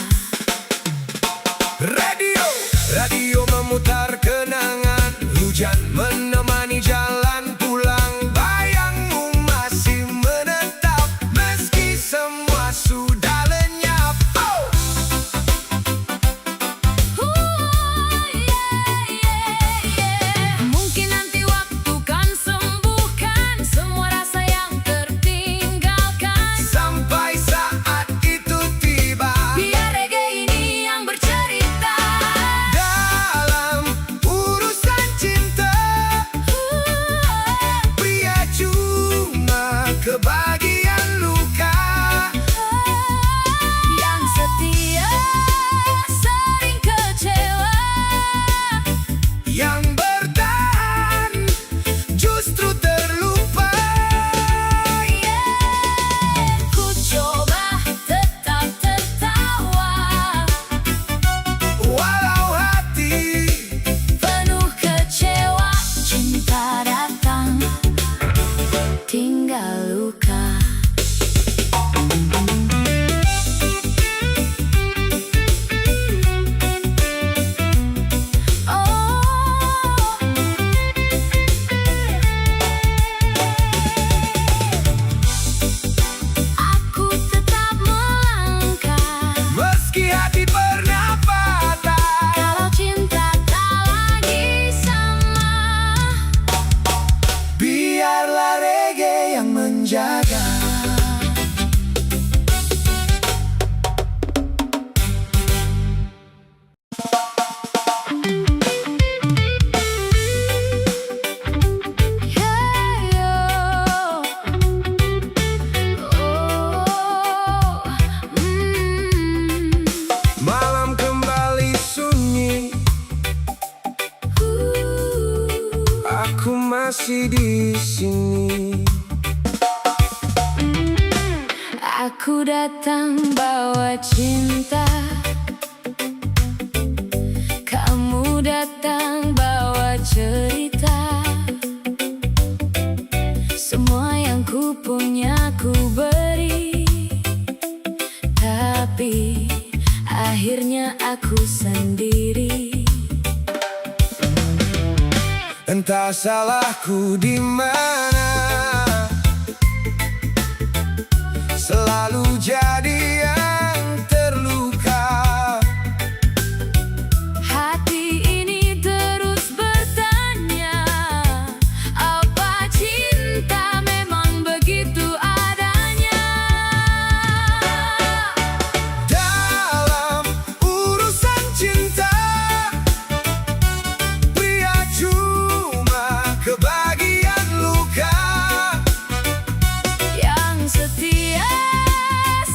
radio memutar kenangan. Hujan menemani jalan pulang, bayangmu masih menetap meski semua sudah lenyap. Oh! Mungkin nanti waktu kan sembuhkan semua rasa yang tertinggalkan. Sampai saat itu tiba, Biar reggae ini yang bercerita. dalam urusan cinta, masih di sini. Aku datang bawa cinta, kamu datang bawa cerita. Semua yang ku punya ku beri, tapi akhirnya aku sendiri. Entah salahku di mana, selalu jadi yang terluka. Hati ini terus bertanya, apa cinta memang begitu adanya? Dalam urusan cinta, pria cuma kebagian luka. Yang setia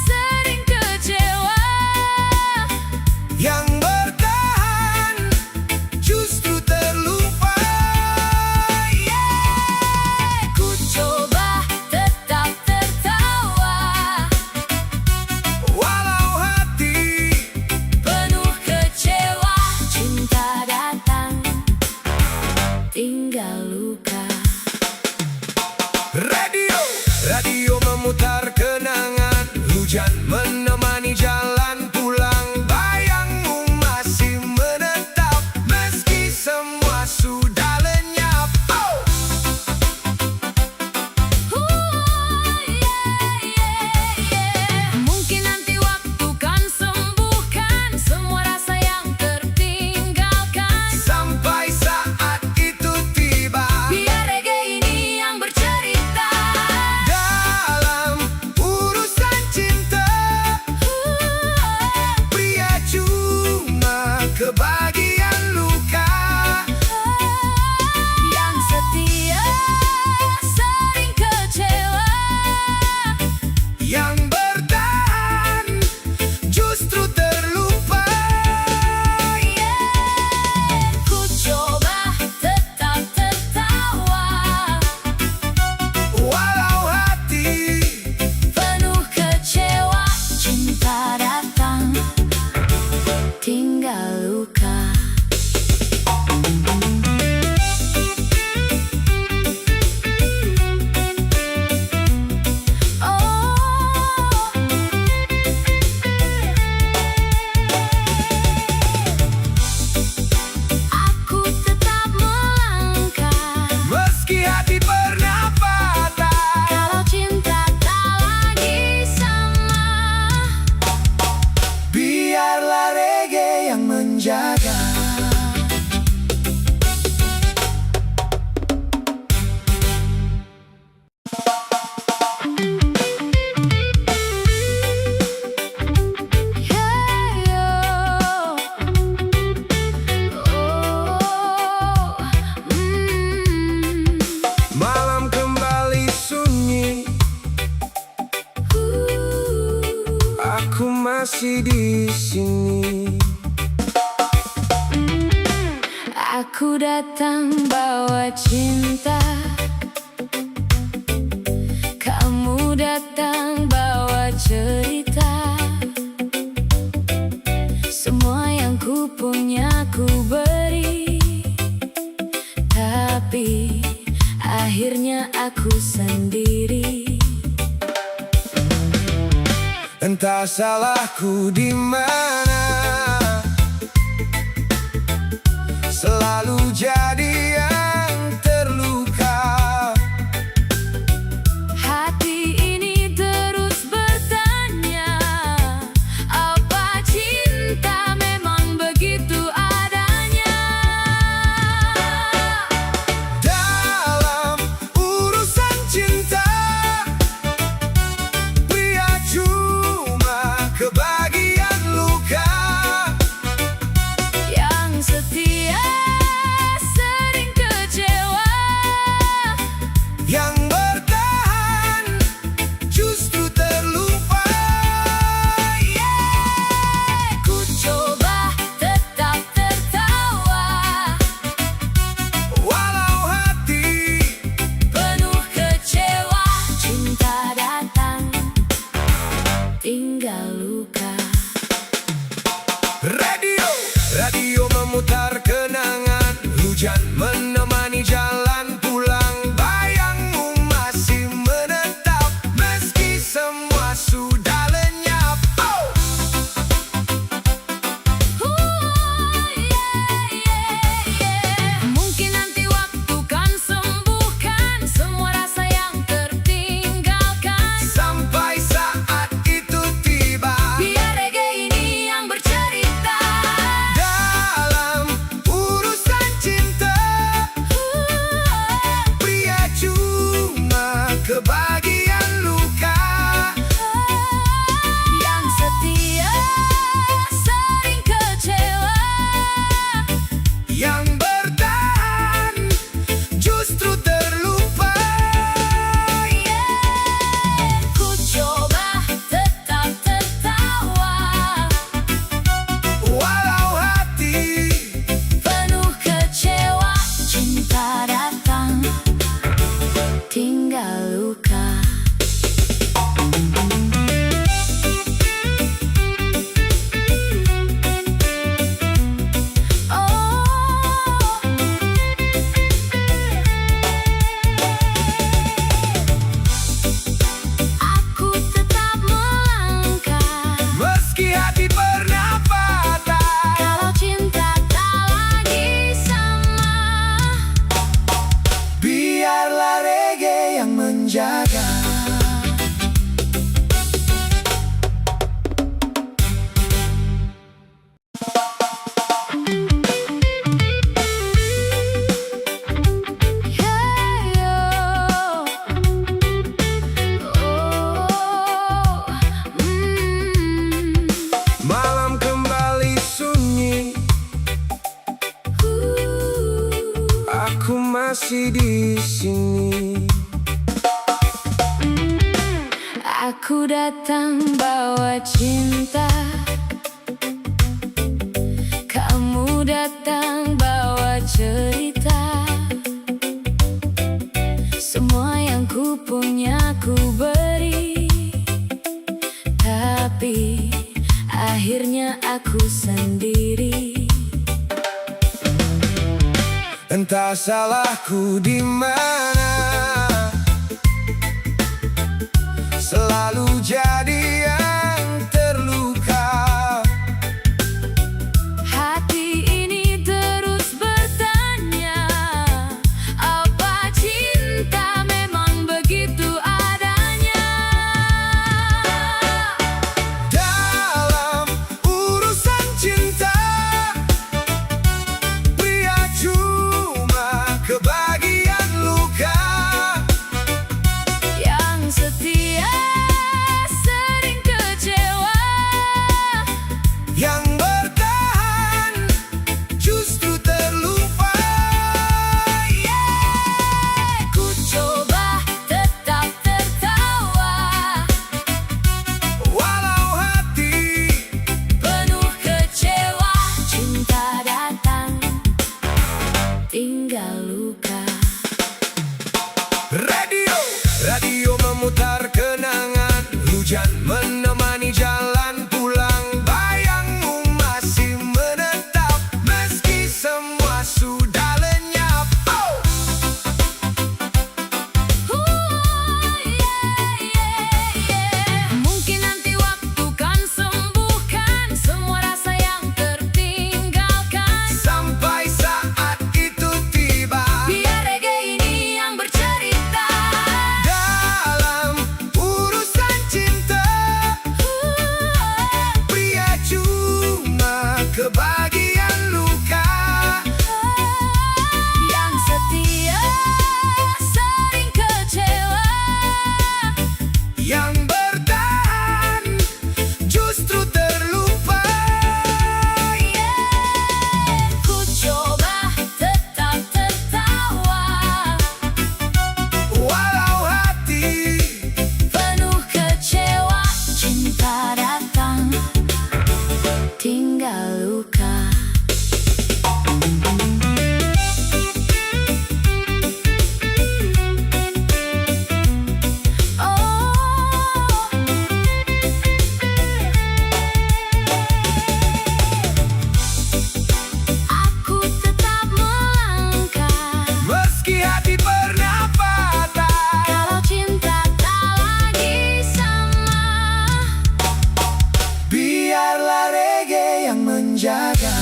sering kecewa, Yang bertahan justru terlupa. ku coba tetap tertawa, Walau hati penuh kecewa. Cinta datang, tinggal luka. Radio memutar kenangan, hujan menemani jalan pulang. Bayangmu masih menetap meski semua sudah lenyap. Oh! Mungkin nanti waktu kan sembuhkan semua rasa yang tertinggalkan. Sampai saat itu tiba, Biar reggae ini yang bercerita. dalam urusan cinta, pria cuma kebagian luka. Yang setia sering kecewa, Yang bertahan justru terlupa. ku coba tetap tertawa, Walau hati penuh kecewa. Cinta datang, tinggal luka. Aku tetap melangkah, meski hati pernah patah. kalau cinta tak lagi sama. Biarlah reggae yang menjaga. Malam kembali sunyi, aku masih di sini. Aku datang bawa cinta, kamu datang bawa cerita. Semua yang ku punya ku beri, tapi akhirnya aku sendiri. Entah salahku di mana, selalu jadi yang terluka. Hati ini terus bertanya, apa cinta memang begitu adanya? Dalam urusan cinta, pria cuma kebagian luka. Yang setia datang bawa cinta, kamu datang bawa cerita. Semua yang ku punya ku beri, tapi akhirnya aku sendiri. Entah salahku di mana, selalu jadi yang terluka. Hati ini terus bertanya, apa cinta memang begitu adanya? Dalam urusan cinta, pria cuma kebagian luka. Yang setia sering kecewa, Yang bertahan justru terlupa. ku coba tetap tertawa, Walau hati penuh kecewa. Cinta datang, tinggal luka. Radio memutar kenangan, hujan menemani jalan pulang. Bayangmu masih menetap meski semua sudah lenyap. Oh! Mungkin nanti waktu kan sembuhkan semua rasa yang tertinggalkan. Sampai saat itu tiba, Biar reggae ini yang bercerita. dalam urusan cinta, pria cuma kebagian luka. Yang setia sering kecewa, Yang bertahan justru terlupa. ku coba tetap tertawa, Walau hati penuh kecewa. Cinta datang, tinggal luka. Aku tetap melangkah, meski hati pernah patah. kalau cinta tak lagi sama. Biarlah reggae yang menjaga.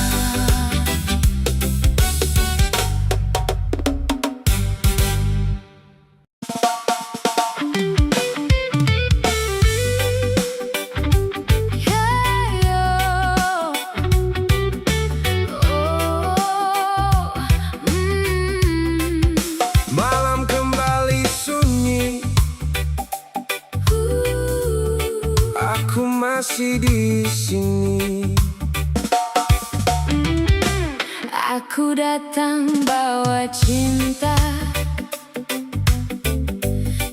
Malam kembali sunyi, aku masih di sini. Aku datang bawa cinta,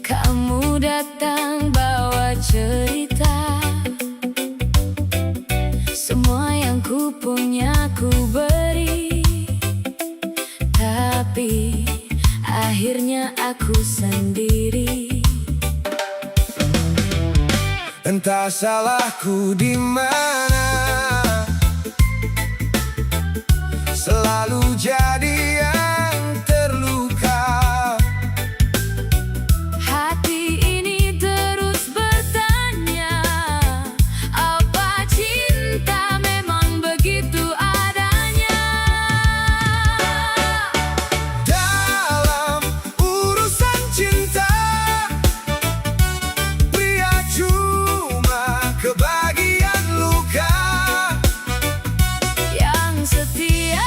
kamu datang bawa cerita. Semua yang ku punya ku beri, tapi akhirnya aku sendiri. Entah salahku di mana, selalu jadi yang terluka. Hati ini terus bertanya, apa cinta memang begitu adanya? Dalam urusan cinta, pria cuma kebagian luka. Yang setia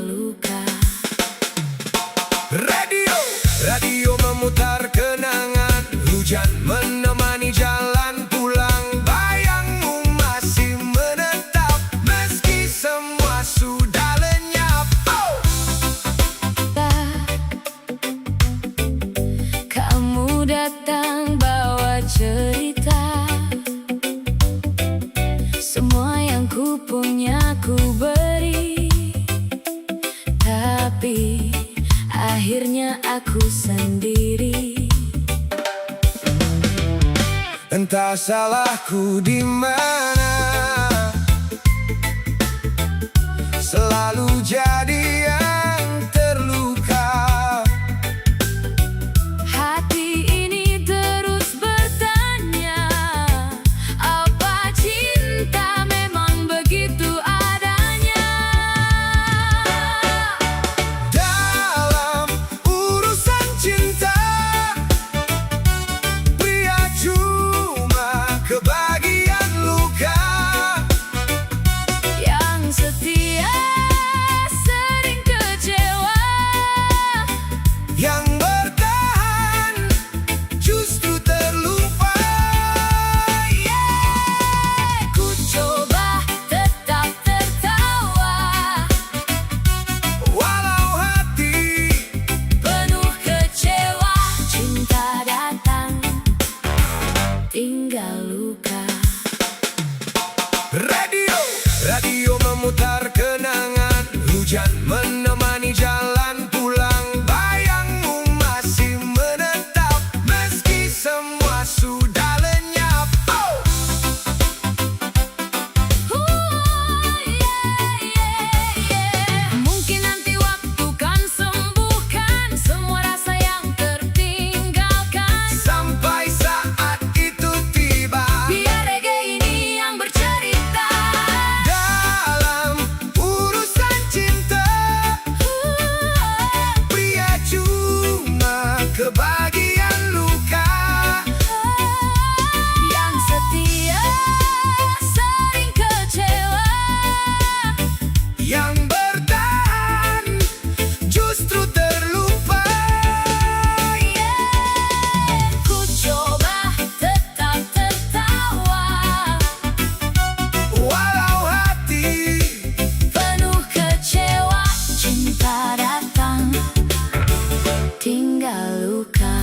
luka. Radio memutar kenangan, hujan menemani jalan pulang. Bayangmu masih menetap meski semua sudah lenyap. Kamu datang bawa cerita, semua yang ku punya ku beri, tapi akhirnya aku sendiri. Entah salahku di mana, selalu jadi yang terluka. Hati ini terus bertanya, apa cinta memang begitu adanya? Dalam urusan cinta, pria cuma kebagian luka. Yang setia sering kecewa, Yang bertahan justru terlupa. ku coba tetap tertawa, Walau hati penuh kecewa. Cinta datang, tinggal luka. Radio memutar kenangan, hujan menemani jalan pulang. Bayangmu masih menetap meski semua sudah lenyap. Mungkin nanti waktu kan sembuhkan semua rasa yang tertinggalkan. Sampai saat itu tiba, Biar reggae ini yang bercerita. dalam urusan cinta, pria cuma kebagian luka. Yang setia sering kecewa, Yang bertahan justru terlupa. ku coba tetap tertawa, Walau hati penuh kecewa. Cinta datang, tinggal luka.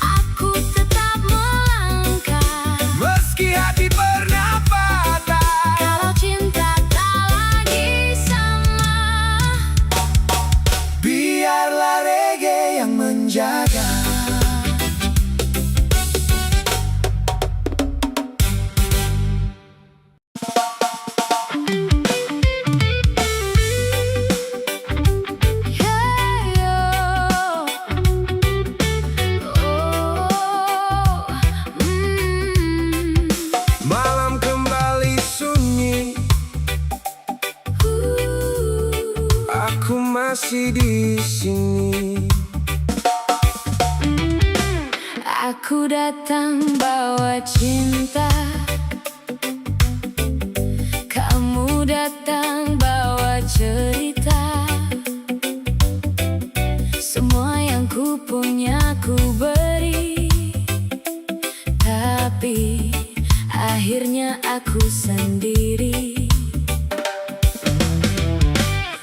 Aku tetap melangkah, meski hati pernah patah. kalau cinta tak lagi sama. Biarlah reggae yang menjaga. Malam kembali sunyi, aku masih di sini. Aku datang bawa cinta, kamu datang bawa cerita, semua yang ku punya ku beri, tapi akhirnya aku sendiri.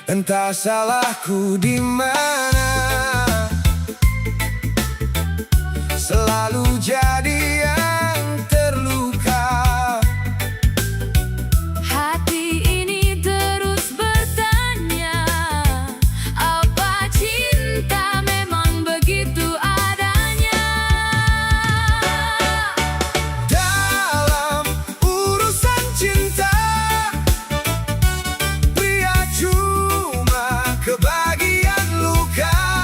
Entah salahku di mana, selalu jadi yang terluka. Hati ini terus bertanya, apa cinta memang begitu adanya? Dalam urusan cinta, pria cuma kebagian luka.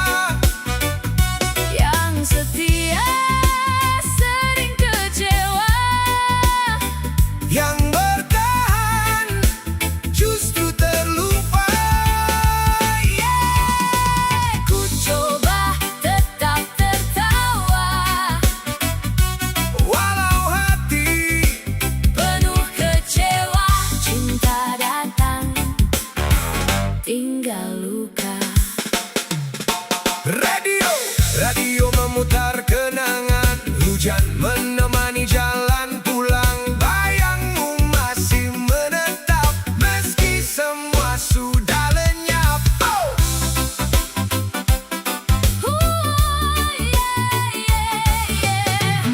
luka. Radio memutar kenangan, hujan menemani jalan pulang. Bayangmu masih menetap meski semua sudah lenyap.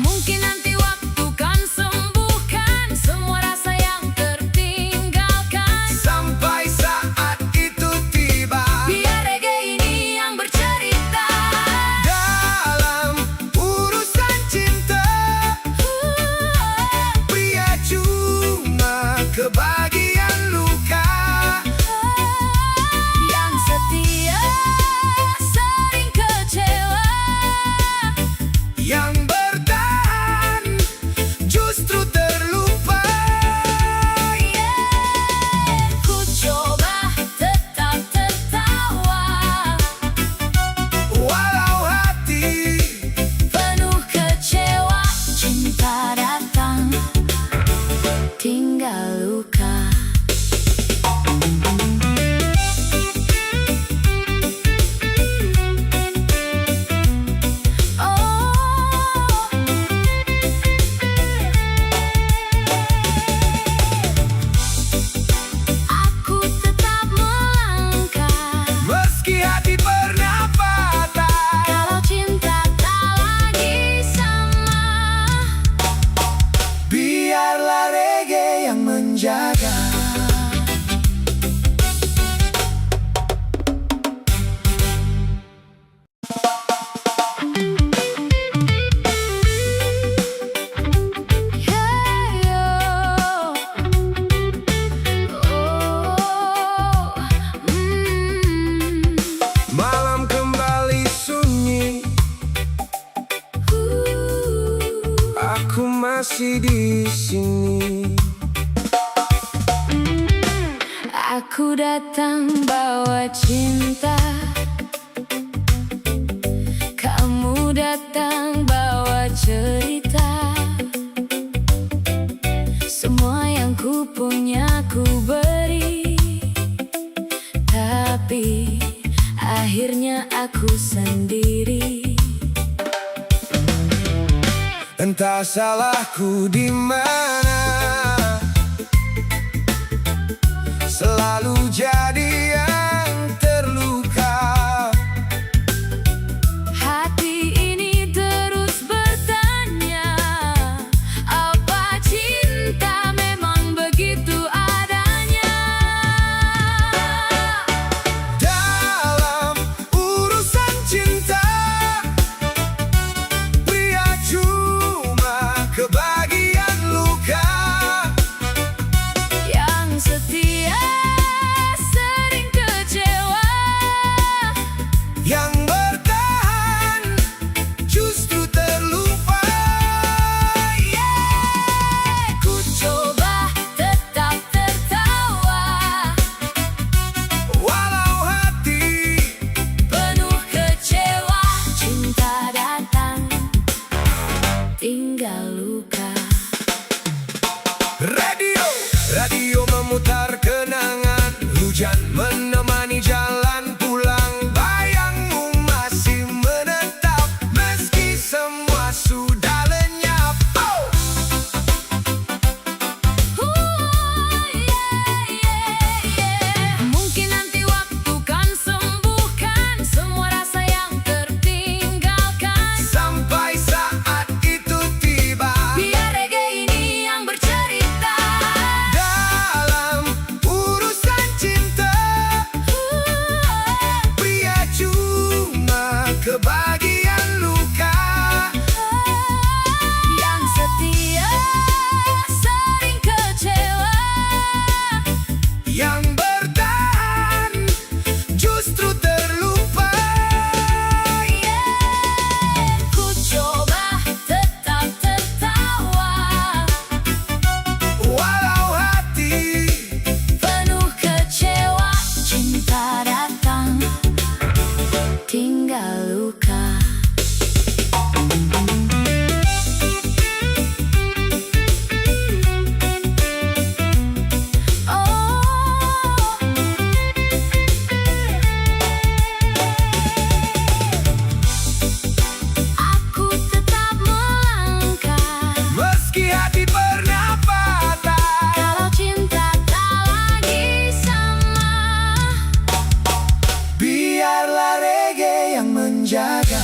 Mungkin nanti waktu kan sembuhkan semua rasa yang tertinggalkan. Sampai saat itu tiba, Biar reggae ini yang bercerita. dalam urusan cinta, pria cuma kebagian luka. Yang setia sering kecewa. Yang bertahan justru terlupa. Ku coba tetap tertawa, Walau hati penuh kecewa. Cinta datang, tinggal luka. Aku tetap melangkah. meski hati pernah patah. Kalau cinta tak lagi sama, Biarlah reggae yang menjaga. Malam kembali sunyi, aku masih di sini. Aku datang bawa cinta, kamu datang bawa cerita. Semua yang ku punya ku beri, tapi akhirnya aku sendiri. Entah salahku di mana, selalu jadi yang terluka. Hati ini terus bertanya, apa cinta memang begitu adanya? Dalam urusan cinta, pria cuma kebagian luka. Yang setia sering kecewa. Yang bertahan justru terlupa. Ku coba tetap tertawa, Walau hati penuh kecewa. Cinta datang, tinggal luka. Radio memutar kenangan, hujan menemani jalan pulang. Bayangmu masih menetap meski semua sudah lenyap. Mungkin nanti waktu kan sembuhkan semua rasa yang tertinggalkan. Sampai saat itu tiba, Biar reggae ini yang bercerita. dalam urusan cinta, pria cuma kebagian luka. Yang setia sering kecewa. Yang bertahan justru terlupa. Ku coba tetap tertawa, Walau hati penuh kecewa. Cinta datang, tinggal luka. Biarlah reggae yang menjaga.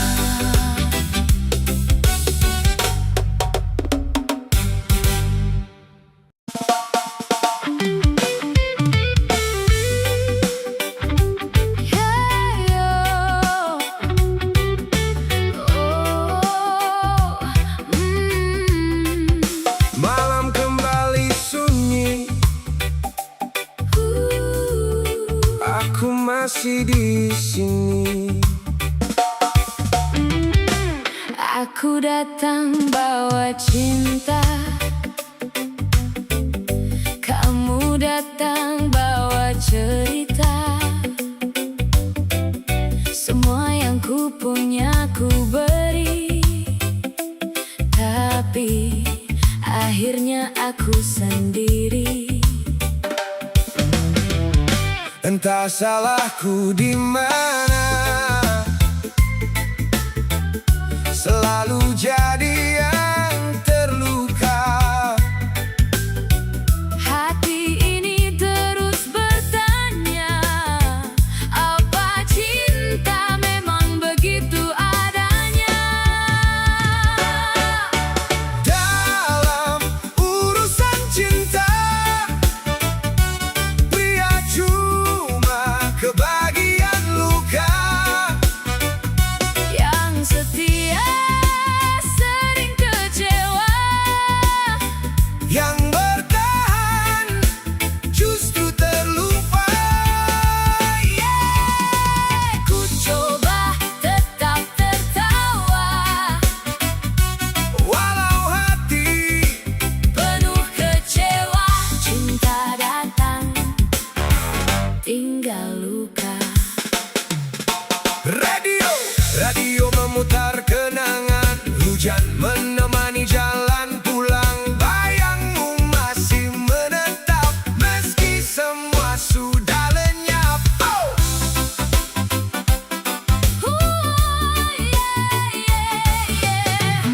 Malam kembali sunyi, aku masih di sini. Aku datang bawa cinta, kamu datang bawa cerita. Semua yang ku punya ku beri, tapi akhirnya aku sendiri. Entah salahku di mana, selalu jadi yang terluka. Hati ini terus bertanya, apa cinta memang begitu adanya? Dalam urusan cinta, pria cuma kebagian luka. Yang setia sering kecewa, Yang bertahan justru terlupa. ku coba tetap tertawa, Walau hati penuh kecewa. Cinta datang, tinggal luka. Radio memutar kenangan, hujan menemani jalan pulang. Bayangmu masih menetap meski semua sudah lenyap. Oh!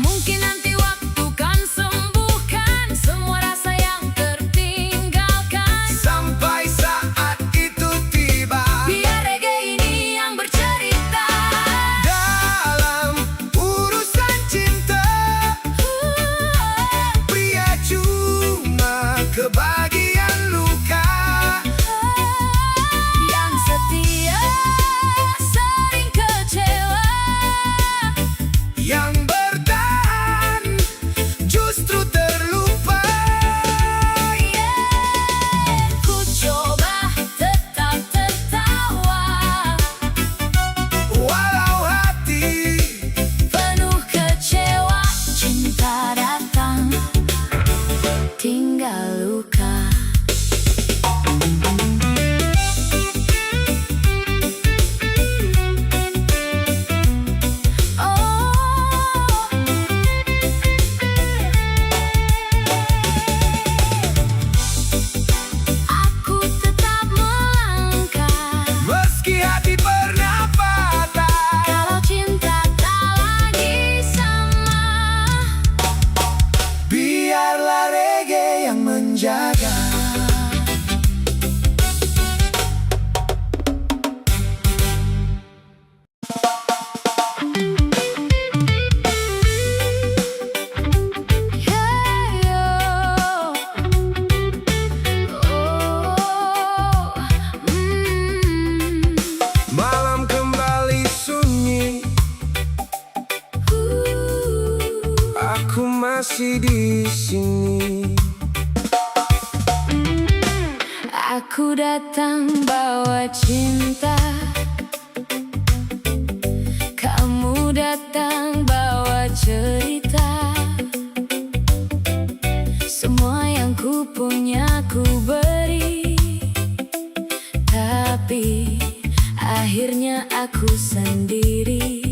Mungkin nanti waktu kan sembuhkan semua rasa yang tertinggalkan. Sampai saat itu tiba, Biar reggae ini yang bercerita. dalam urusan cinta, pria cuma kebagian luka. Yang setia sering kecewa, Yang bertahan justru terlupa. ku coba tetap tertawa, Walau hati penuh kecewa. Cinta datang, tinggal luka. Aku tetap melangkah, meski hati pernah patah. kalau cinta tak lagi sama. Biarlah reggae yang menjaga. Malam kembali sunyi, aku masih di sini. Aku datang bawa cinta, kamu datang bawa cerita. Semua yang ku punya ku beri, tapi akhirnya aku sendiri.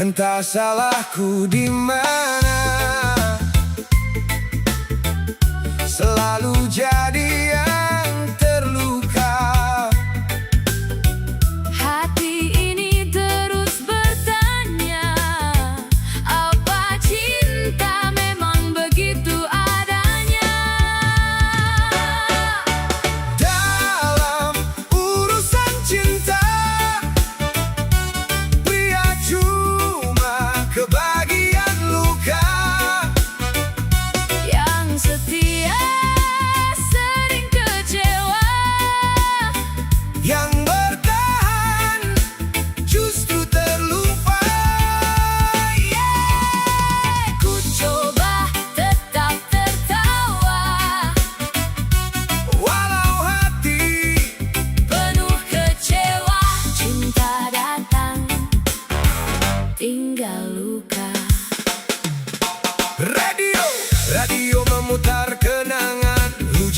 Entah salahku di mana, selalu jadi yang terluka. Hati ini terus bertanya, apa cinta memang begitu adanya? Dalam urus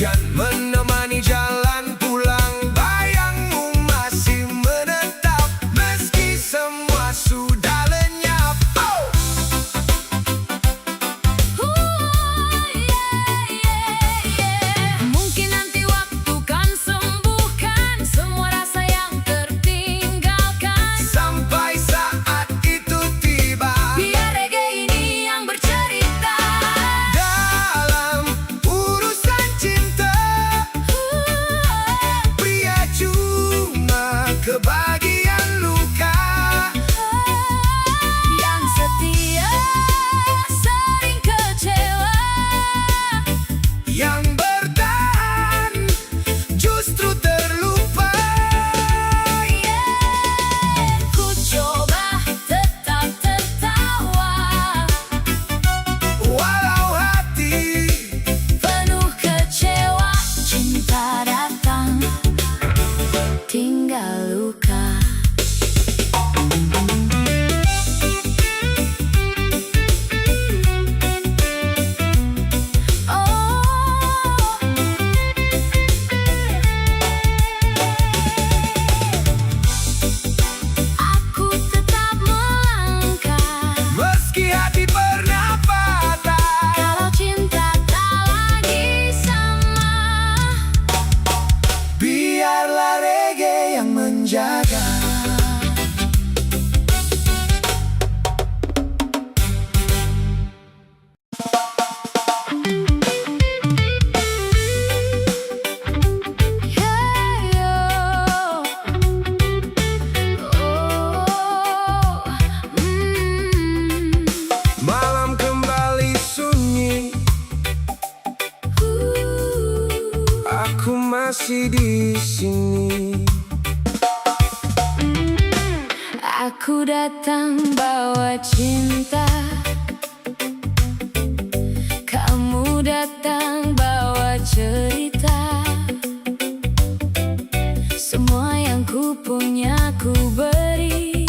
hujan menemani jalan pulang, bayangmu masih menetap meski semua sudah lenyap. Oh! Mungkin nanti waktu kan sembuhkan semua rasa yang tertinggalkan. Sampai saat itu tiba, Biar reggae ini yang bercerita. dalam urusan cinta, pria cuma kebagian luka. Yang setia sering kecewa. Yang bertahan justru terlupa. Ku coba tetap tertawa, Walau hati penuh kecewa. Cinta datang, tinggal luka. Aku tetap melangkah. meski hati pernah patah, Kalau cinta tak lagi sama, biarlah reggae yang menjaga. Malam kembali sunyi, aku masih di sini. Aku datang bawa cinta, kamu datang bawa cerita. Semua yang ku punya ku beri,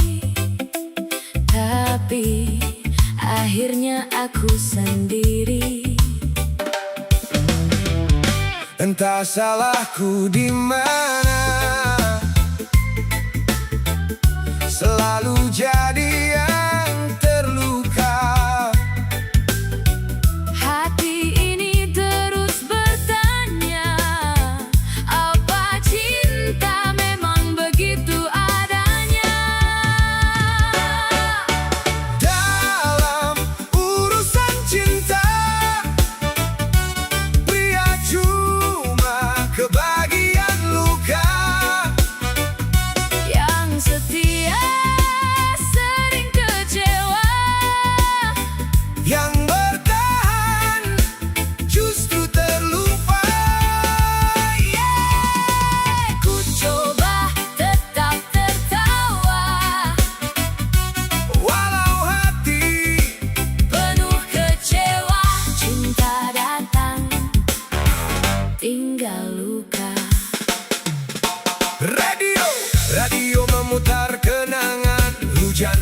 tapi akhirnya aku sendiri. Entah salahku di mana, selalu jadi yang terluka. Hati ini terus bertanya, apa cinta memang begitu adanya? Dalam urusan cinta, pria cuma kebagian luka. Yang setia sering kecewa. Yang bertahan justru terlupa. Ku coba tetap tertawa, Walau hati penuh kecewa. Cinta datang, tinggal luka. radio memutar kenangan, hujan